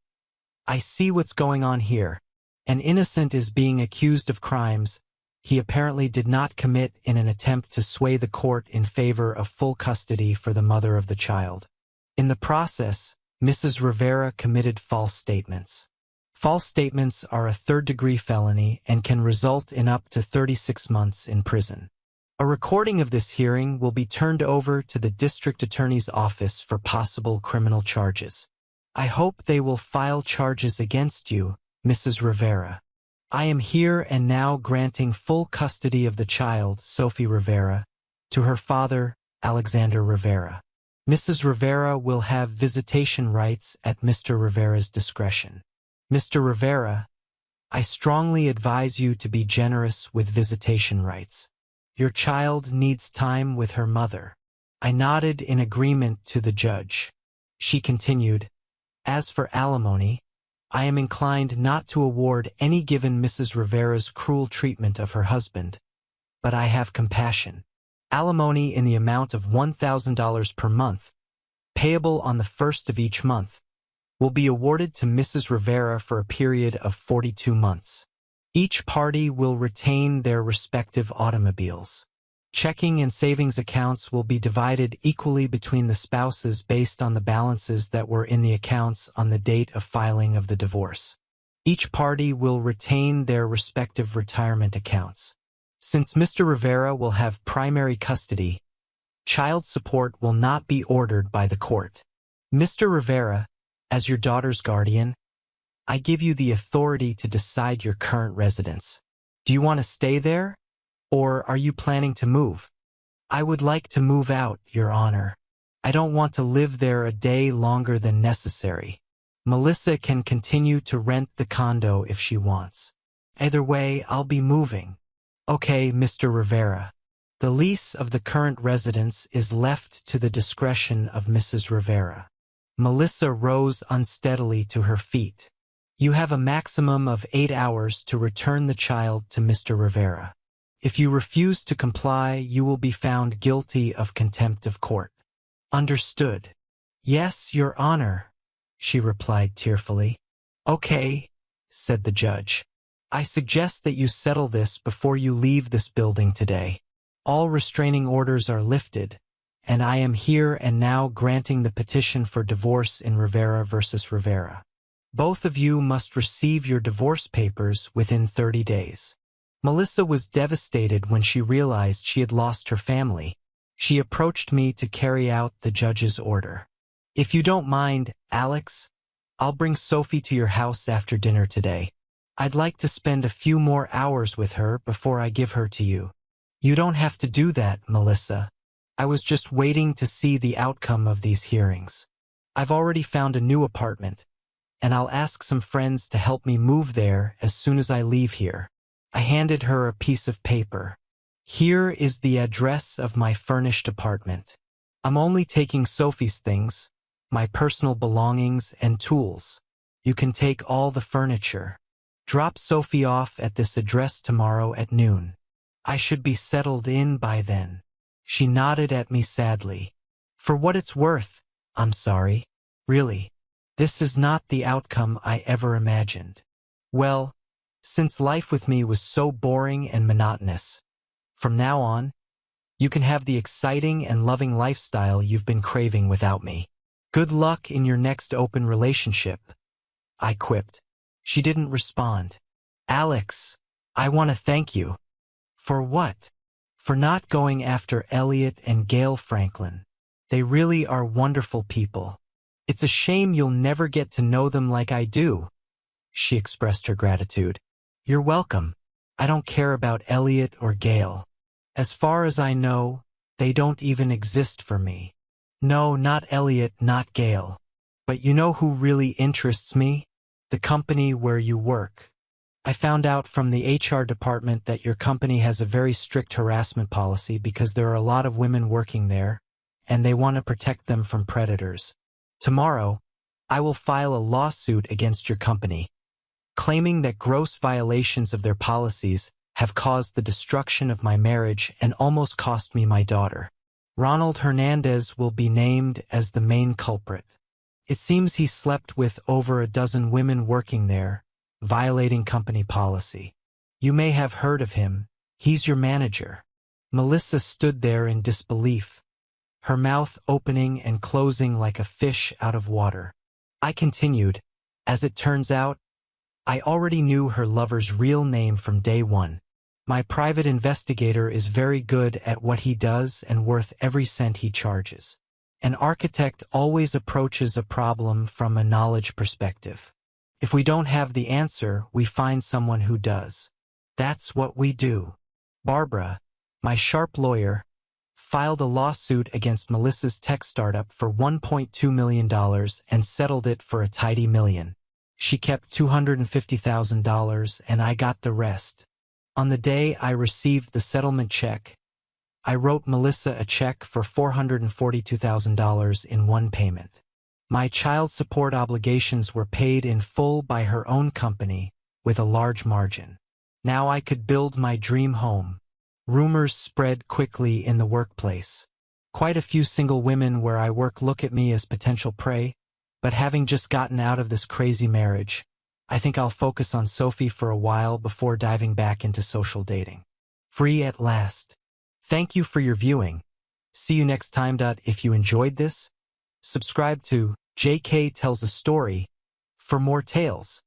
I see what's going on here. An innocent is being accused of crimes he apparently did not commit in an attempt to sway the court in favor of full custody for the mother of the child. In the process, Mrs. Rivera committed false statements. False statements are a third-degree felony and can result in up to 36 months in prison. A recording of this hearing will be turned over to the district attorney's office for possible criminal charges. I hope they will file charges against you, Mrs. Rivera. I am here and now granting full custody of the child, Sophie Rivera, to her father, Alexander Rivera. Mrs. Rivera will have visitation rights at Mr. Rivera's discretion. Mr. Rivera, I strongly advise you to be generous with visitation rights. Your child needs time with her mother. I nodded in agreement to the judge. She continued, As for alimony, I am inclined not to award any given Mrs. Rivera's cruel treatment of her husband, but I have compassion. Alimony in the amount of $1,000 per month, payable on the first of each month, will be awarded to Mrs. Rivera for a period of 42 months. Each party will retain their respective automobiles. Checking and savings accounts will be divided equally between the spouses based on the balances that were in the accounts on the date of filing of the divorce. Each party will retain their respective retirement accounts. Since Mr. Rivera will have primary custody, child support will not be ordered by the court. Mr. Rivera, as your daughter's guardian, I give you the authority to decide your current residence. Do you want to stay there? Or are you planning to move? I would like to move out, Your Honor. I don't want to live there a day longer than necessary. Melissa can continue to rent the condo if she wants. Either way, I'll be moving. Okay, Mr. Rivera. The lease of the current residence is left to the discretion of Mrs. Rivera. Melissa rose unsteadily to her feet. You have a maximum of 8 hours to return the child to Mr. Rivera. If you refuse to comply, you will be found guilty of contempt of court. Understood. Yes, Your Honor, she replied tearfully. Okay, said the judge. I suggest that you settle this before you leave this building today. All restraining orders are lifted, and I am here and now granting the petition for divorce in Rivera versus Rivera. Both of you must receive your divorce papers within 30 days. Melissa was devastated when she realized she had lost her family. She approached me to carry out the judge's order. If you don't mind, Alex, I'll bring Sophie to your house after dinner today. I'd like to spend a few more hours with her before I give her to you. You don't have to do that, Melissa. I was just waiting to see the outcome of these hearings. I've already found a new apartment, and I'll ask some friends to help me move there as soon as I leave here. I handed her a piece of paper. Here is the address of my furnished apartment. I'm only taking Sophie's things, my personal belongings and tools. You can take all the furniture. Drop Sophie off at this address tomorrow at noon. I should be settled in by then. She nodded at me sadly. For what it's worth, I'm sorry. Really, this is not the outcome I ever imagined. Well, since life with me was so boring and monotonous, from now on, you can have the exciting and loving lifestyle you've been craving without me. Good luck in your next open relationship, I quipped. She didn't respond. Alex, I want to thank you. For what? For not going after Elliot and Gail Franklin. They really are wonderful people. It's a shame you'll never get to know them like I do. She expressed her gratitude. You're welcome. I don't care about Elliot or Gail. As far as I know, they don't even exist for me. No, not Elliot, not Gail. But you know who really interests me? The company where you work. I found out from the HR department that your company has a very strict harassment policy because there are a lot of women working there, and they want to protect them from predators. Tomorrow, I will file a lawsuit against your company, claiming that gross violations of their policies have caused the destruction of my marriage and almost cost me my daughter. Ronald Hernandez will be named as the main culprit. It seems he slept with over a dozen women working there, violating company policy. You may have heard of him. He's your manager. Melissa stood there in disbelief, her mouth opening and closing like a fish out of water. I continued, as it turns out, I already knew her lover's real name from day one. My private investigator is very good at what he does and worth every cent he charges. An architect always approaches a problem from a knowledge perspective. If we don't have the answer, we find someone who does. That's what we do. Barbara, my sharp lawyer, filed a lawsuit against Melissa's tech startup for $1.2 million and settled it for a tidy $1 million. She kept $250,000 and I got the rest. On the day I received the settlement check, I wrote Melissa a check for $442,000 in one payment. My child support obligations were paid in full by her own company with a large margin. Now I could build my dream home. Rumors spread quickly in the workplace. Quite a few single women where I work look at me as potential prey, but having just gotten out of this crazy marriage, I think I'll focus on Sophie for a while before diving back into social dating. Free at last. Thank you for your viewing. See you next time. If you enjoyed this, subscribe to JK Tells a Story for more tales.